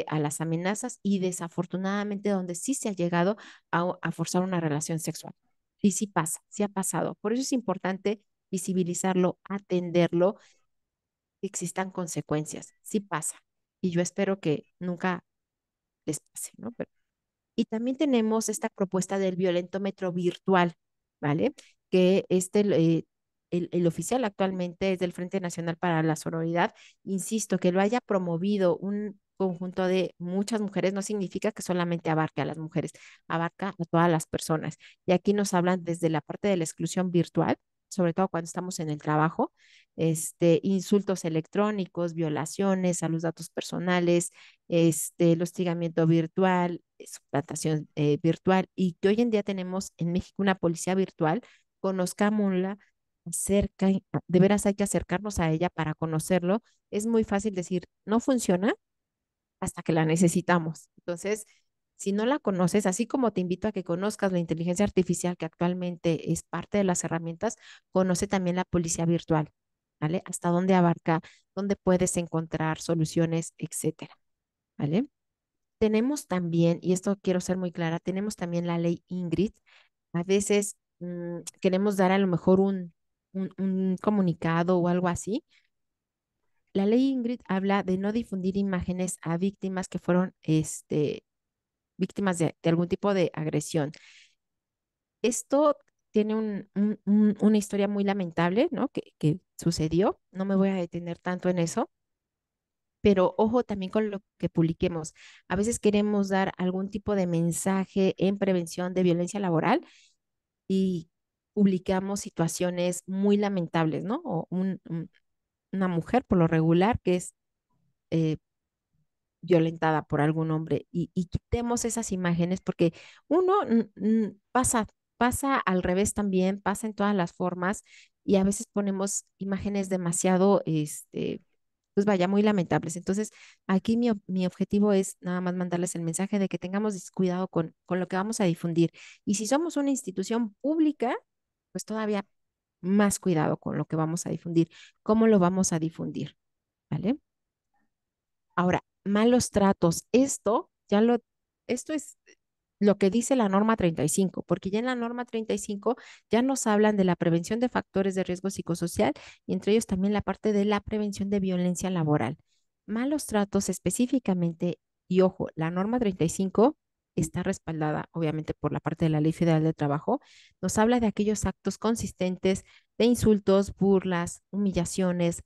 A: a las amenazas y desafortunadamente donde sí se ha llegado a forzar una relación sexual. Y sí pasa, sí ha pasado. Por eso es importante visibilizarlo, atenderlo, que existan consecuencias. Sí pasa. Y yo espero que nunca les pase, ¿no? Y también tenemos esta propuesta del violentómetro virtual, ¿vale? Que el oficial actualmente es del Frente Nacional para la Sororidad. Insisto, que lo haya promovido un conjunto de muchas mujeres no significa que solamente abarque a las mujeres, abarca a todas las personas. Y aquí nos hablan desde la parte de la exclusión virtual, sobre todo cuando estamos en el trabajo, insultos electrónicos, violaciones a los datos personales, el hostigamiento virtual, suplantación virtual, y que hoy en día tenemos en México una policía virtual, conozcámosla, de veras hay que acercarnos a ella para conocerlo. Es muy fácil decir, no funciona hasta que la necesitamos. Entonces, si no la conoces, así como te invito a que conozcas la inteligencia artificial que actualmente es parte de las herramientas, conoce también la policía virtual, ¿vale? Hasta dónde abarca, dónde puedes encontrar soluciones, etcétera, ¿vale? Tenemos también, y esto quiero ser muy clara, tenemos también la ley Ingrid. A veces queremos dar a lo mejor un comunicado o algo así. La ley Ingrid habla de no difundir imágenes a víctimas que fueron víctimas de algún tipo de agresión. Esto tiene una historia muy lamentable, ¿no? Que sucedió. No me voy a detener tanto en eso, pero ojo también con lo que publiquemos. A veces queremos dar algún tipo de mensaje en prevención de violencia laboral y publicamos situaciones muy lamentables, ¿no? O una mujer por lo regular que es eh, violentada por algún hombre y quitemos esas imágenes porque uno pasa al revés también, pasa en todas las formas y a veces ponemos imágenes demasiado, pues vaya, muy lamentables. Entonces, aquí mi objetivo es nada más mandarles el mensaje de que tengamos cuidado con lo que vamos a difundir. Y si somos una institución pública, pues todavía más cuidado con lo que vamos a difundir, cómo lo vamos a difundir, ¿vale? Ahora, malos tratos. Esto es lo que dice la norma 35, porque ya en la norma 35 ya nos hablan de la prevención de factores de riesgo psicosocial y entre ellos también la parte de la prevención de violencia laboral. Malos tratos específicamente, y ojo, la norma 35 está respaldada obviamente por la parte de la Ley Federal del Trabajo, nos habla de aquellos actos consistentes de insultos, burlas, humillaciones,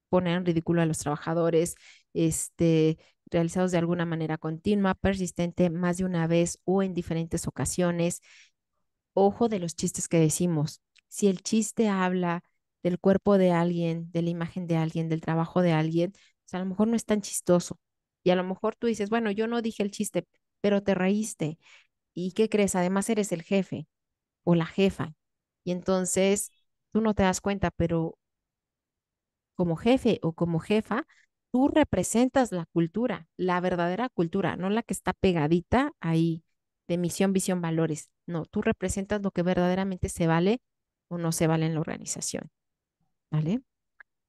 A: poner en ridículo a los trabajadores, realizados de alguna manera continua, persistente, más de una vez o en diferentes ocasiones. Ojo de los chistes que decimos. Si el chiste habla del cuerpo de alguien, de la imagen de alguien, del trabajo de alguien, pues a lo mejor no es tan chistoso. Y a lo mejor tú dices, bueno, yo no dije el chiste, pero te reíste. ¿Y qué crees? Además eres el jefe o la jefa. Y entonces tú no te das cuenta, pero como jefe o como jefa, tú representas la cultura, la verdadera cultura, no la que está pegadita ahí de misión, visión, valores. No, tú representas lo que verdaderamente se vale o no se vale en la organización, ¿vale?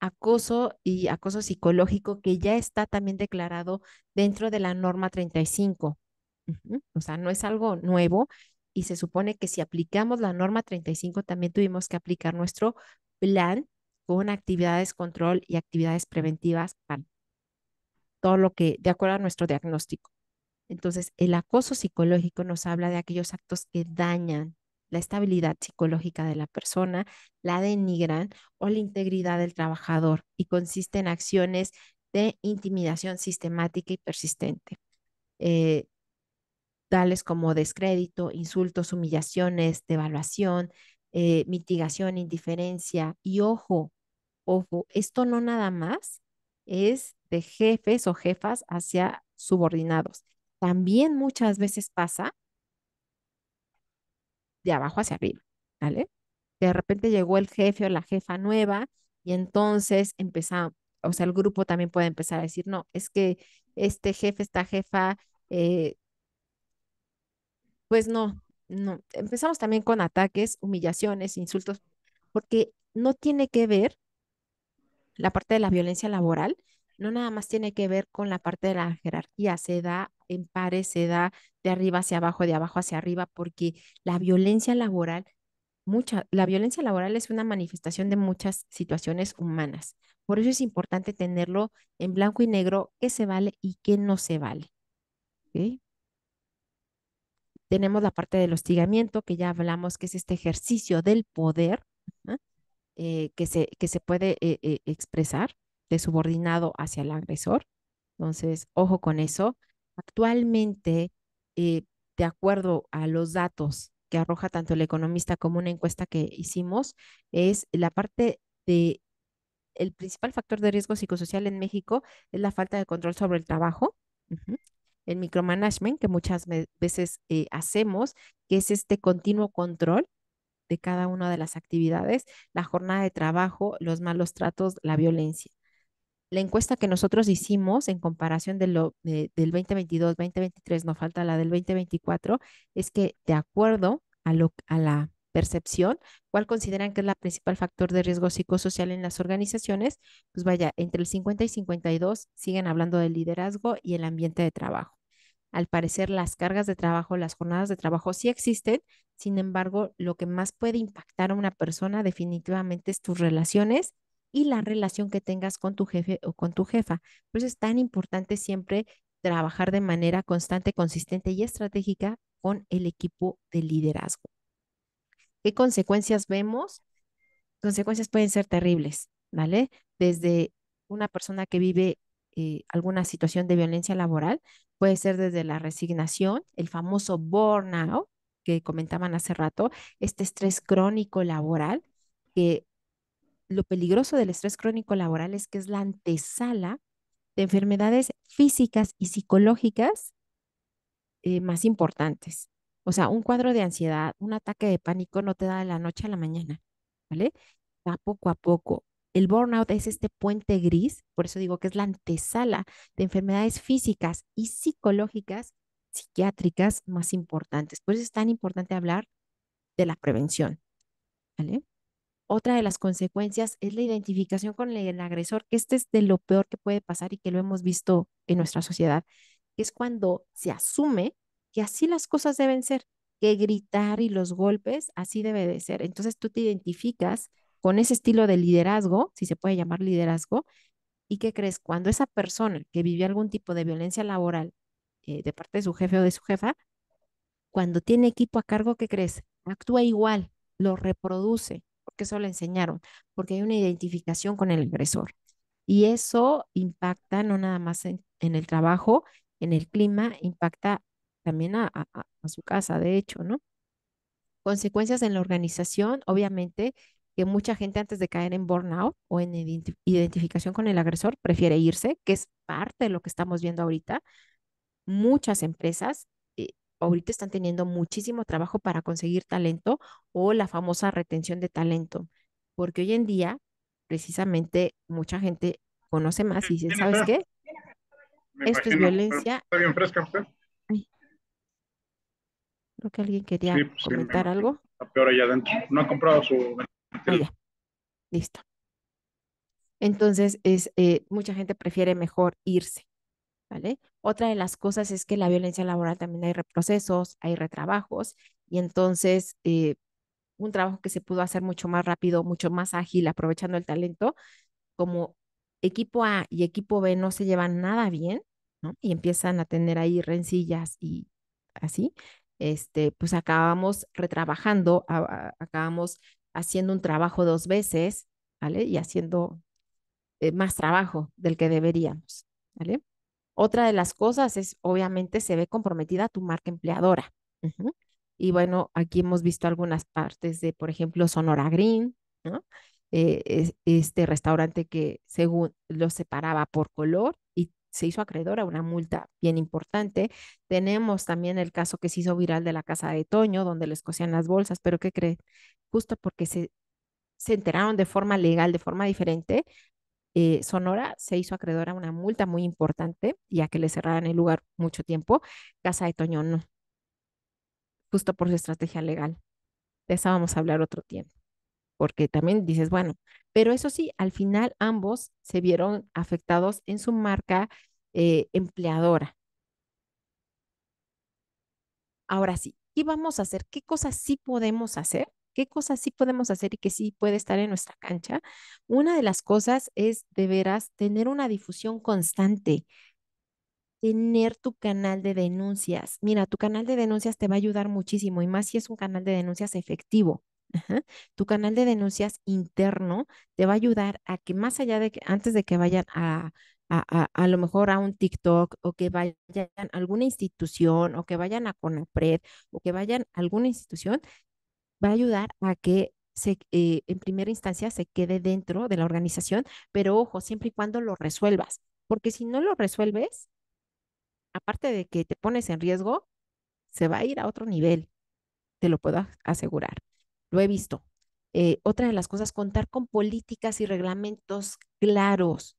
A: Acoso y acoso psicológico que ya está también declarado dentro de la norma 35. Ujú. O sea, no es algo nuevo y se supone que si aplicamos la norma 35 también tuvimos que aplicar nuestro plan con actividades control y actividades preventivas para todo lo que, de acuerdo a nuestro diagnóstico. Entonces, el acoso psicológico nos habla de aquellos actos que dañan la estabilidad psicológica de la persona, la denigran o la integridad del trabajador y consiste en acciones de intimidación sistemática y persistente. Eh, Tales como descrédito, insultos, humillaciones, devaluación, mitigación, indiferencia. Y ojo, ojo, esto no nada más es de jefes o jefas hacia subordinados. También muchas veces pasa de abajo hacia arriba, ¿vale? De repente llegó el jefe o la jefa nueva y entonces empezamos, o sea, el grupo también puede empezar a decir, no, es que este jefe, esta jefa, eh, pues no, no. Empezamos también con ataques, humillaciones, insultos, porque no tiene que ver la parte de la violencia laboral, no nada más tiene que ver con la parte de la jerarquía, se da en pares, se da de arriba hacia abajo, de abajo hacia arriba, porque la violencia laboral la violencia laboral es una manifestación de muchas situaciones humanas. Por eso es importante tenerlo en blanco y negro, qué se vale y qué no se vale. ¿Ok? Tenemos la parte del hostigamiento, que ya hablamos que es este ejercicio del poder, ¿no? Que se puede expresar de subordinado hacia el agresor. Entonces, ojo con eso. Actualmente, eh, de acuerdo a los datos que arroja tanto el economista como una encuesta que hicimos, es la parte de el principal factor de riesgo psicosocial en México es la falta de control sobre el trabajo, ujú, el micromanagement que muchas veces hacemos, que es este continuo control de cada una de las actividades, la jornada de trabajo, los malos tratos, la violencia. La encuesta que nosotros hicimos en comparación del 2022, 2023, no falta la del 2024, es que de acuerdo a la percepción, ¿cuál consideran que es la principal factor de riesgo psicosocial en las organizaciones? Pues vaya, entre el 50 y 52 siguen hablando del liderazgo y el ambiente de trabajo. Al parecer, las cargas de trabajo, las jornadas de trabajo sí existen, sin embargo, lo que más puede impactar a una persona definitivamente es tus relaciones y la relación que tengas con tu jefe o con tu jefa. Por eso es tan importante siempre trabajar de manera constante, consistente y estratégica con el equipo de liderazgo. ¿Qué consecuencias vemos? Consecuencias pueden ser terribles, ¿vale? Desde una persona que vive alguna situación de violencia laboral, puede ser desde la resignación, el famoso burnout que comentaban hace rato, este estrés crónico laboral, que lo peligroso del estrés crónico laboral es que es la antesala de enfermedades físicas y psicológicas más importantes. O sea, un cuadro de ansiedad, un ataque de pánico no te da de la noche a la mañana, ¿vale? Va poco a poco. El burnout es este puente gris, por eso digo que es la antesala de enfermedades físicas y psicológicas, psiquiátricas más importantes. Por eso es tan importante hablar de la prevención, ¿vale? Otra de las consecuencias es la identificación con el agresor, que este es de lo peor que puede pasar y que lo hemos visto en nuestra sociedad, que es cuando se asume que así las cosas deben ser, que gritar y los golpes así debe de ser. Entonces tú te identificas con ese estilo de liderazgo, si se puede llamar liderazgo, y ¿qué crees? Cuando esa persona que vivió algún tipo de violencia laboral de parte de su jefe o de su jefa, cuando tiene equipo a cargo, ¿qué crees? Actúa igual, lo reproduce, porque eso le enseñaron, porque hay una identificación con el agresor. Y eso impacta no nada más en el trabajo, en el clima, impacta también a su casa, de hecho, ¿no? Consecuencias en la organización, obviamente, que mucha gente antes de caer en burnout o en identificación con el agresor prefiere irse, que es parte de lo que estamos viendo ahorita. Muchas empresas ahorita están teniendo muchísimo trabajo para conseguir talento o la famosa retención de talento, porque hoy en día, precisamente, mucha gente conoce más y dice, ¿sabes
D: Jennifer,
A: qué?
D: me
A: Esto es
D: imagino, pero
A: violencia.
D: está bien fresca usted.
A: Ay, creo que alguien quería
D: Sí, pues sí, me
A: comentar
D: imagino.
A: algo.
D: Está peor allá adentro. No ha comprado su
A: Ah,
D: ventilador.
A: ya, listo. Entonces, mucha gente prefiere mejor irse, ¿vale? Otra de las cosas es que la violencia laboral también hay reprocesos, hay retrabajos, y entonces un trabajo que se pudo hacer mucho más rápido, mucho más ágil, aprovechando el talento, como equipo A y equipo B no se llevan nada bien, ¿no? Y empiezan a tener ahí rencillas y así, pues acabamos retrabajando, acabamos haciendo un trabajo dos veces, ¿vale? Y haciendo más trabajo del que deberíamos, ¿vale? Otra de las cosas es, obviamente, se ve comprometida tu marca empleadora. Ujú. Y bueno, aquí hemos visto algunas partes de, por ejemplo, Sonora Green, ¿no? Este restaurante que según lo separaba por color y se hizo acreedor a una multa bien importante. Tenemos también el caso que se hizo viral de la casa de Toño, donde les cosían las bolsas, pero ¿qué creen? Justo porque se enteraron de forma legal, de forma diferente, Sonora se hizo acreedor a una multa muy importante, ya que le cerraran el lugar mucho tiempo. Casa de Toño no, justo por su estrategia legal. De esa vamos a hablar otro tiempo, porque también dices, bueno, pero eso sí, al final ambos se vieron afectados en su marca empleadora. Ahora sí, ¿qué vamos a hacer? ¿Qué cosas sí podemos hacer? ¿Qué cosas sí podemos hacer y que sí puede estar en nuestra cancha? Una de las cosas es de veras tener una difusión constante, tener tu canal de denuncias. Mira, tu canal de denuncias te va a ayudar muchísimo y más si es un canal de denuncias efectivo. Ajá. Tu canal de denuncias interno te va a ayudar a que más allá de que antes de que vayan a lo mejor a un TikTok o que vayan a alguna institución o que vayan a CONAPRED o que vayan a alguna institución, va a ayudar a que en primera instancia se quede dentro de la organización, pero ojo, siempre y cuando lo resuelvas, porque si no lo resuelves, aparte de que te pones en riesgo, se va a ir a otro nivel, te lo puedo asegurar. Lo he visto. Otra de las cosas, contar con políticas y reglamentos claros,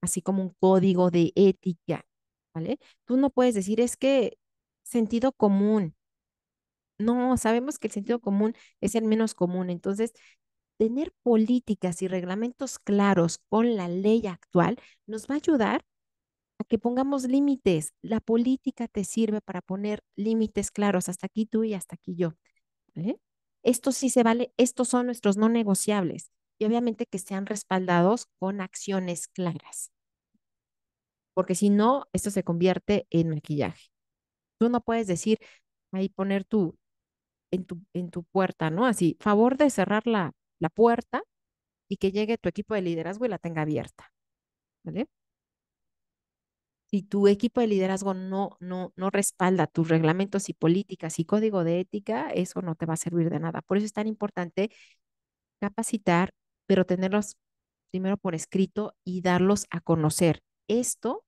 A: así como un código de ética, ¿vale? Tú no puedes decir, es que sentido común. No, sabemos que el sentido común es el menos común. Entonces, tener políticas y reglamentos claros con la ley actual nos va a ayudar a que pongamos límites. La política te sirve para poner límites claros, hasta aquí tú y hasta aquí yo. ¿Vale? Esto sí se vale, estos son nuestros no negociables y obviamente que sean respaldados con acciones claras, porque si no, esto se convierte en maquillaje. Tú no puedes decir, ahí poner en tu puerta, ¿no? Así, favor de cerrar la puerta y que llegue tu equipo de liderazgo y la tenga abierta, ¿vale? Si tu equipo de liderazgo no respalda tus reglamentos y políticas y código de ética, eso no te va a servir de nada. Por eso es tan importante capacitar, pero tenerlos primero por escrito y darlos a conocer. Esto,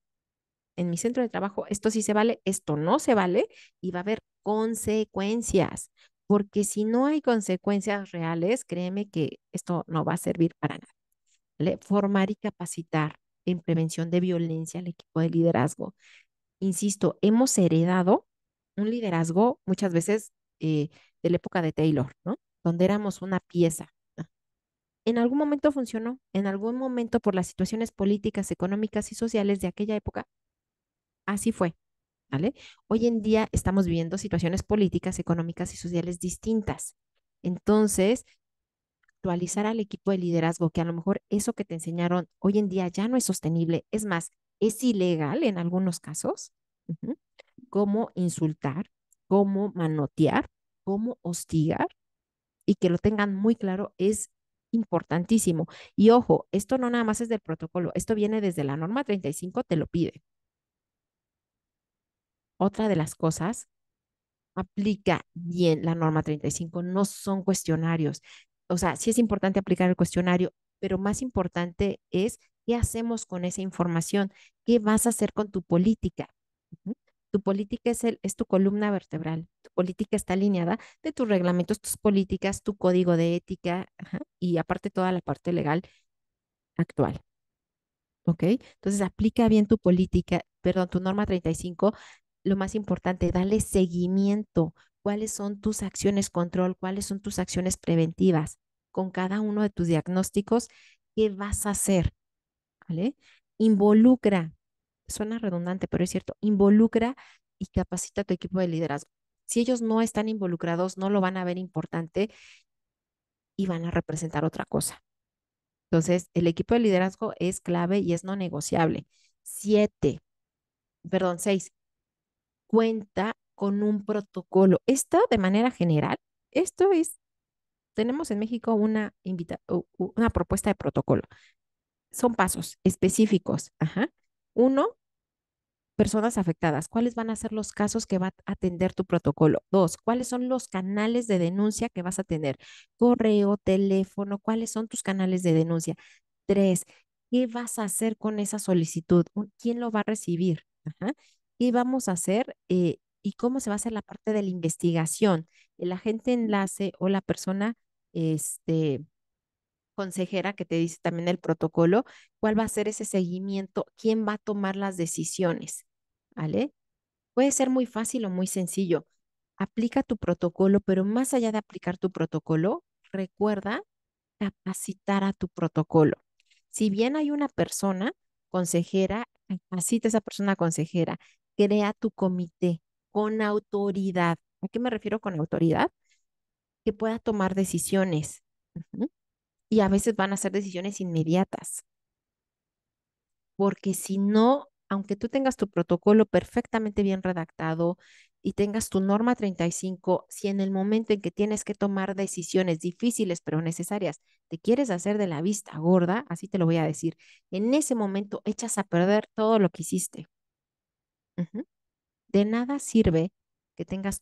A: en mi centro de trabajo, esto sí se vale, esto no se vale y va a haber consecuencias, porque si no hay consecuencias reales, créeme que esto no va a servir para nada. ¿Vale? Formar y capacitar en prevención de violencia al equipo de liderazgo. Insisto, hemos heredado un liderazgo muchas veces de la época de Taylor, ¿no? Donde éramos una pieza. En algún momento funcionó, en algún momento por las situaciones políticas, económicas y sociales de aquella época, así fue, ¿vale? Hoy en día estamos viviendo situaciones políticas, económicas y sociales distintas. Entonces, actualizar al equipo de liderazgo, que a lo mejor eso que te enseñaron hoy en día ya no es sostenible, es más, es ilegal en algunos casos, ujú, cómo insultar, cómo manotear, cómo hostigar y que lo tengan muy claro es importantísimo. Y ojo, esto no nada más es del protocolo, esto viene desde la norma 35, te lo pide. Otra de las cosas, aplica bien la norma 35, no son cuestionarios. O sea, sí es importante aplicar el cuestionario, pero más importante es qué hacemos con esa información, qué vas a hacer con tu política. Ujú. Tu política es tu columna vertebral. Tu política está alineada de tus reglamentos, tus políticas, tu código de ética, ajá, y aparte toda la parte legal actual. ¿Ok? Entonces aplica bien tu política, perdón, tu norma 35. Lo más importante, dale seguimiento. ¿Cuáles son tus acciones control? ¿Cuáles son tus acciones preventivas? Con cada uno de tus diagnósticos, ¿qué vas a hacer? ¿Vale? Involucra, suena redundante, pero es cierto, involucra y capacita a tu equipo de liderazgo. Si ellos no están involucrados, no lo van a ver importante y van a representar otra cosa. Entonces, el equipo de liderazgo es clave y es no negociable. Siete, perdón, seis, cuenta con un protocolo. Esto de manera general, esto es, tenemos en México una propuesta de protocolo. Son pasos específicos. Ajá. Uno, personas afectadas. ¿Cuáles van a ser los casos que va a atender tu protocolo? Dos, ¿cuáles son los canales de denuncia que vas a tener? Correo, teléfono, ¿cuáles son tus canales de denuncia? Tres, ¿qué vas a hacer con esa solicitud? ¿Quién lo va a recibir? Ajá. ¿Qué vamos a hacer? ¿Y cómo se va a hacer la parte de la investigación? El agente enlace o la persona, este, consejera que te dice también el protocolo, cuál va a ser ese seguimiento, quién va a tomar las decisiones, ¿vale? Puede ser muy fácil o muy sencillo. Aplica tu protocolo, pero más allá de aplicar tu protocolo, recuerda capacitar a tu protocolo. Si bien hay una persona consejera, capacita a esa persona consejera, crea tu comité con autoridad. ¿A qué me refiero con autoridad? Que pueda tomar decisiones. Ujú. Y a veces van a ser decisiones inmediatas, porque si no, aunque tú tengas tu protocolo perfectamente bien redactado y tengas tu norma 35, si en el momento en que tienes que tomar decisiones difíciles pero necesarias, te quieres hacer de la vista gorda, así te lo voy a decir, en ese momento echas a perder todo lo que hiciste. Ujú. De nada sirve que tengas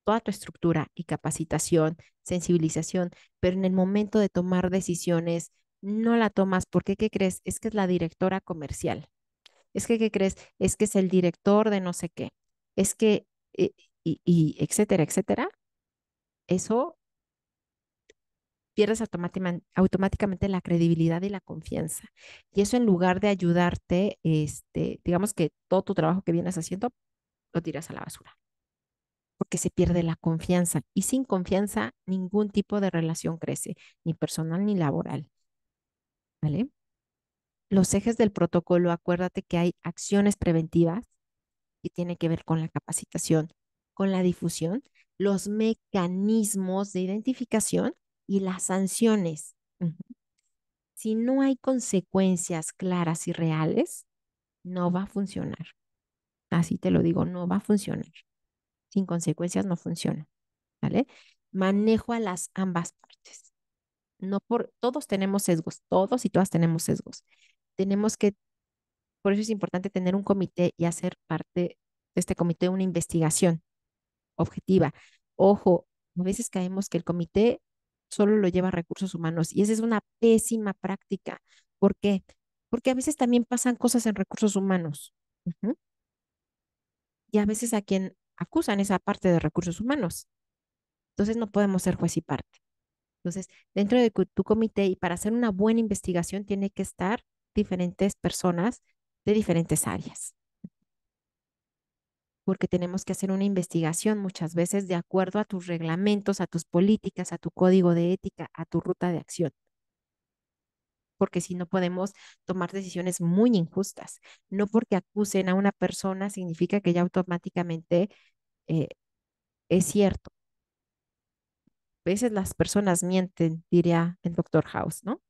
A: toda tu estructura y capacitación, sensibilización, pero en el momento de tomar decisiones no la tomas porque, ¿qué crees? Es que es la directora comercial. Es que, ¿qué crees? Es que es el director de no sé qué. Es que, y etcétera, etcétera. Eso pierdes automáticamente la credibilidad y la confianza. Y eso en lugar de ayudarte, digamos que todo tu trabajo que vienes haciendo, lo tiras a la basura. Porque se pierde la confianza y sin confianza ningún tipo de relación crece, ni personal ni laboral, ¿vale? Los ejes del protocolo, acuérdate que hay acciones preventivas que tienen que ver con la capacitación, con la difusión, los mecanismos de identificación y las sanciones. Ujú. Si no hay consecuencias claras y reales, no va a funcionar. Así te lo digo, no va a funcionar. Sin consecuencias no funciona, ¿vale? Manejo a las ambas partes. No por, todos tenemos sesgos, todos y todas tenemos sesgos. Tenemos que, por eso es importante tener un comité y hacer parte de este comité una investigación objetiva. Ojo, a veces caemos que el comité solo lo lleva recursos humanos y esa es una pésima práctica. ¿Por qué? Porque a veces también pasan cosas en recursos humanos. Ujú. Y a veces a quien acusan esa parte de recursos humanos. Entonces no podemos ser juez y parte. Entonces, dentro de tu comité y para hacer una buena investigación tiene que estar diferentes personas de diferentes áreas, porque tenemos que hacer una investigación muchas veces de acuerdo a tus reglamentos, a tus políticas, a tu código de ética, a tu ruta de acción, porque si no podemos tomar decisiones muy injustas. No porque acusen a una persona significa que ya automáticamente eh, es cierto. A veces las personas mienten, diría el doctor House, ¿no?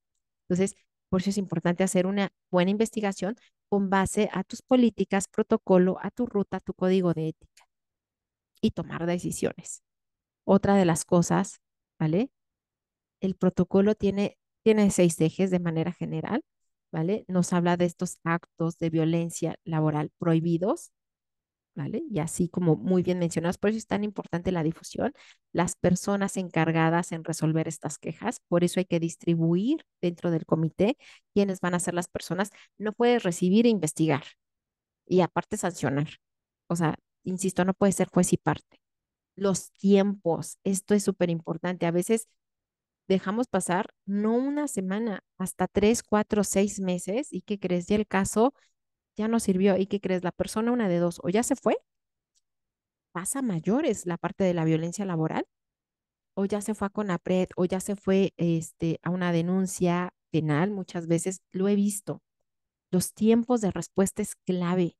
A: Entonces, por eso es importante hacer una buena investigación con base a tus políticas, protocolo, a tu ruta, a tu código de ética y tomar decisiones. Otra de las cosas, ¿vale? El protocolo tiene 6 ejes de manera general, ¿vale? Nos habla de estos actos de violencia laboral prohibidos, ¿vale? Y así como muy bien mencionados, por eso es tan importante la difusión, las personas encargadas en resolver estas quejas, por eso hay que distribuir dentro del comité quiénes van a ser las personas. No puedes recibir e investigar y aparte sancionar. O sea, insisto, no puede ser juez y parte. Los tiempos, esto es súper importante. A veces dejamos pasar no una semana, hasta 3, 4, 6 meses y ¿qué crees? Ya el caso ya no sirvió y ¿qué crees? La persona una de dos o ya se fue, pasa a mayores la parte de la violencia laboral, o ya se fue a CONAPRED, o ya se fue a una denuncia penal, muchas veces lo he visto. Los tiempos de respuesta es clave,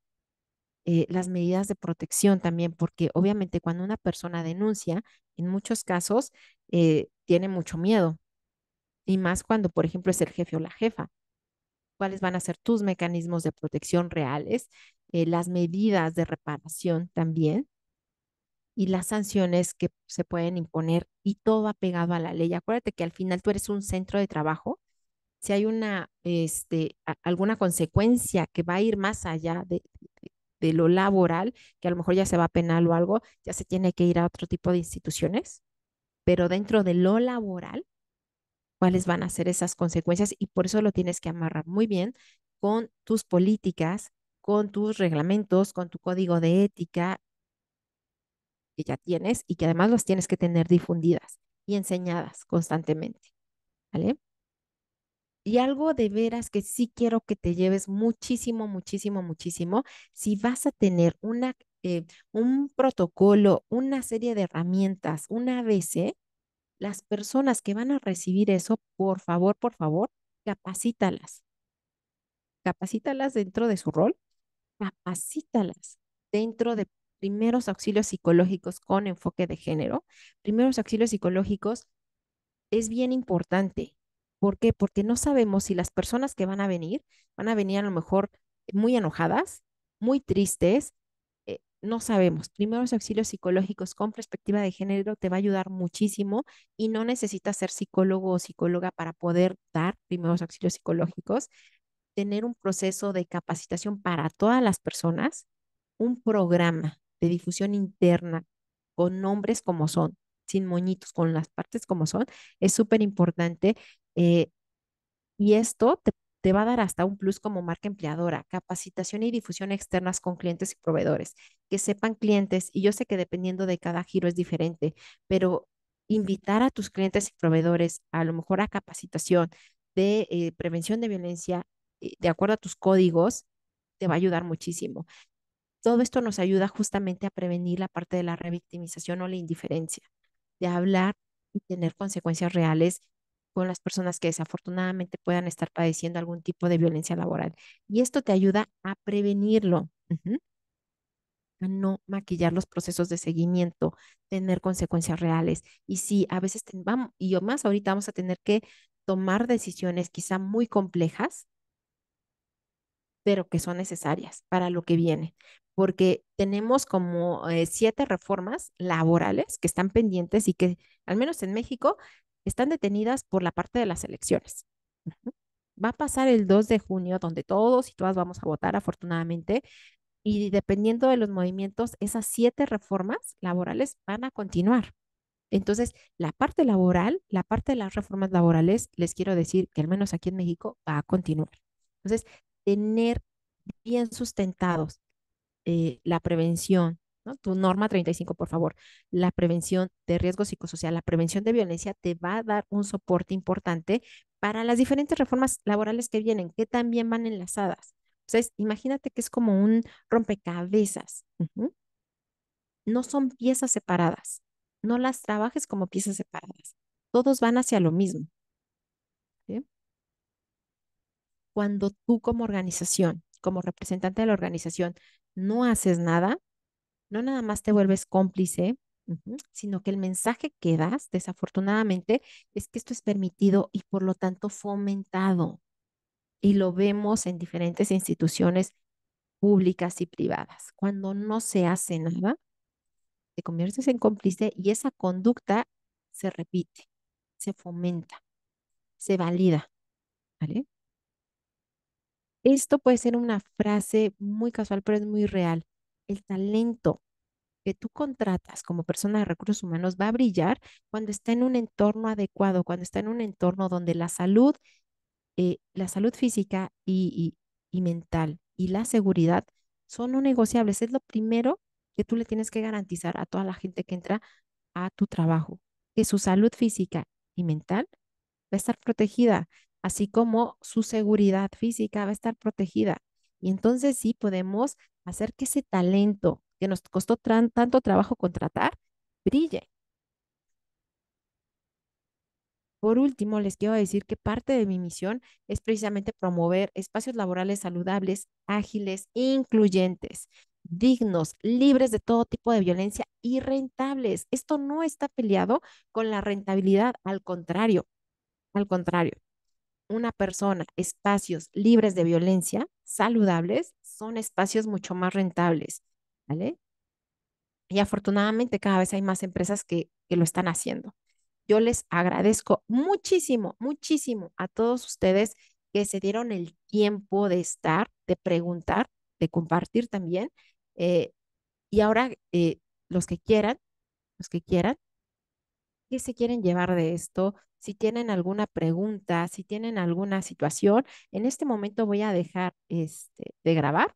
A: las medidas de protección también, porque obviamente cuando una persona denuncia, en muchos casos tiene mucho miedo, y más cuando, por ejemplo, es el jefe o la jefa. ¿Cuáles van a ser tus mecanismos de protección reales? Las medidas de reparación también y las sanciones que se pueden imponer y todo apegado a la ley. Acuérdate que al final tú eres un centro de trabajo. Si hay alguna consecuencia que va a ir más allá de lo laboral, que a lo mejor ya se va a penal o algo, ya se tiene que ir a otro tipo de instituciones, pero dentro de lo laboral, ¿cuáles van a ser esas consecuencias? Y por eso lo tienes que amarrar muy bien con tus políticas, con tus reglamentos, con tu código de ética que ya tienes y que además los tienes que tener difundidas y enseñadas constantemente, ¿vale? Y algo de veras que sí quiero que te lleves muchísimo, muchísimo, muchísimo, si vas a tener un protocolo, una serie de herramientas, una ABC, las personas que van a recibir eso, por favor, capacítalas. Capacítalas dentro de su rol, capacítalas dentro de primeros auxilios psicológicos con enfoque de género. Primeros auxilios psicológicos es bien importante. ¿Por qué? Porque no sabemos si las personas que van a venir a lo mejor muy enojadas, muy tristes, no sabemos. Primeros auxilios psicológicos con perspectiva de género te va a ayudar muchísimo y no necesitas ser psicólogo o psicóloga para poder dar primeros auxilios psicológicos. Tener un proceso de capacitación para todas las personas, un programa de difusión interna con nombres como son, sin moñitos, con las partes como son, es súper importante. eh, y esto te va a dar hasta un plus como marca empleadora, capacitación y difusión externas con clientes y proveedores, que sepan clientes, y yo sé que dependiendo de cada giro es diferente, pero invitar a tus clientes y proveedores a lo mejor a capacitación de prevención de violencia, de acuerdo a tus códigos, te va a ayudar muchísimo. Todo esto nos ayuda justamente a prevenir la parte de la revictimización o la indiferencia, de hablar y tener consecuencias reales con las personas que desafortunadamente puedan estar padeciendo algún tipo de violencia laboral. Y esto te ayuda a prevenirlo, a no maquillar los procesos de seguimiento, tener consecuencias reales. Y sí, a veces vamos, y yo más ahorita vamos a tener que tomar decisiones quizá muy complejas, pero que son necesarias para lo que viene, porque tenemos como 7 reformas laborales que están pendientes y que, al menos en México, están detenidas por la parte de las elecciones. Ujú. Va a pasar el 2 de junio, donde todos y todas vamos a votar, afortunadamente, y dependiendo de los movimientos, esas 7 reformas laborales van a continuar. Entonces, la parte laboral, la parte de las reformas laborales, les quiero decir que al menos aquí en México va a continuar. Entonces, tener bien sustentados la prevención, ¿no? Tu norma 35, por favor, la prevención de riesgo psicosocial, la prevención de violencia te va a dar un soporte importante para las diferentes reformas laborales que vienen, que también van enlazadas. Entonces, imagínate que es como un rompecabezas. Ujú. No son piezas separadas. No las trabajes como piezas separadas. Todos van hacia lo mismo. ¿Sí? Cuando tú como organización, como representante de la organización, no haces nada, no nada más te vuelves cómplice, sino que el mensaje que das, desafortunadamente, es que esto es permitido y por lo tanto fomentado. Y lo vemos en diferentes instituciones públicas y privadas. Cuando no se hace nada, te conviertes en cómplice y esa conducta se repite, se fomenta, se valida, ¿vale? Esto puede ser una frase muy casual, pero es muy real. El talento que tú contratas como persona de recursos humanos va a brillar cuando está en un entorno adecuado, cuando está en un entorno donde la salud física y mental y la seguridad son no negociables. Es lo primero que tú le tienes que garantizar a toda la gente que entra a tu trabajo, que su salud física y mental va a estar protegida, así como su seguridad física va a estar protegida. Y entonces sí podemos hacer que ese talento que nos costó tanto trabajo contratar brille. Por último, les quiero decir que parte de mi misión es precisamente promover espacios laborales saludables, ágiles, incluyentes, dignos, libres de todo tipo de violencia y rentables. Esto no está peleado con la rentabilidad, al contrario, al contrario. Una persona, espacios libres de violencia, saludables, son espacios mucho más rentables, ¿vale? Y afortunadamente cada vez hay más empresas que lo están haciendo. Yo les agradezco muchísimo, muchísimo a todos ustedes que se dieron el tiempo de estar, de preguntar. de compartir también. eh, y ahora, los que quieran, ¿qué se quieren llevar de esto? Si tienen alguna pregunta, si tienen alguna situación, en este momento voy a dejar de grabar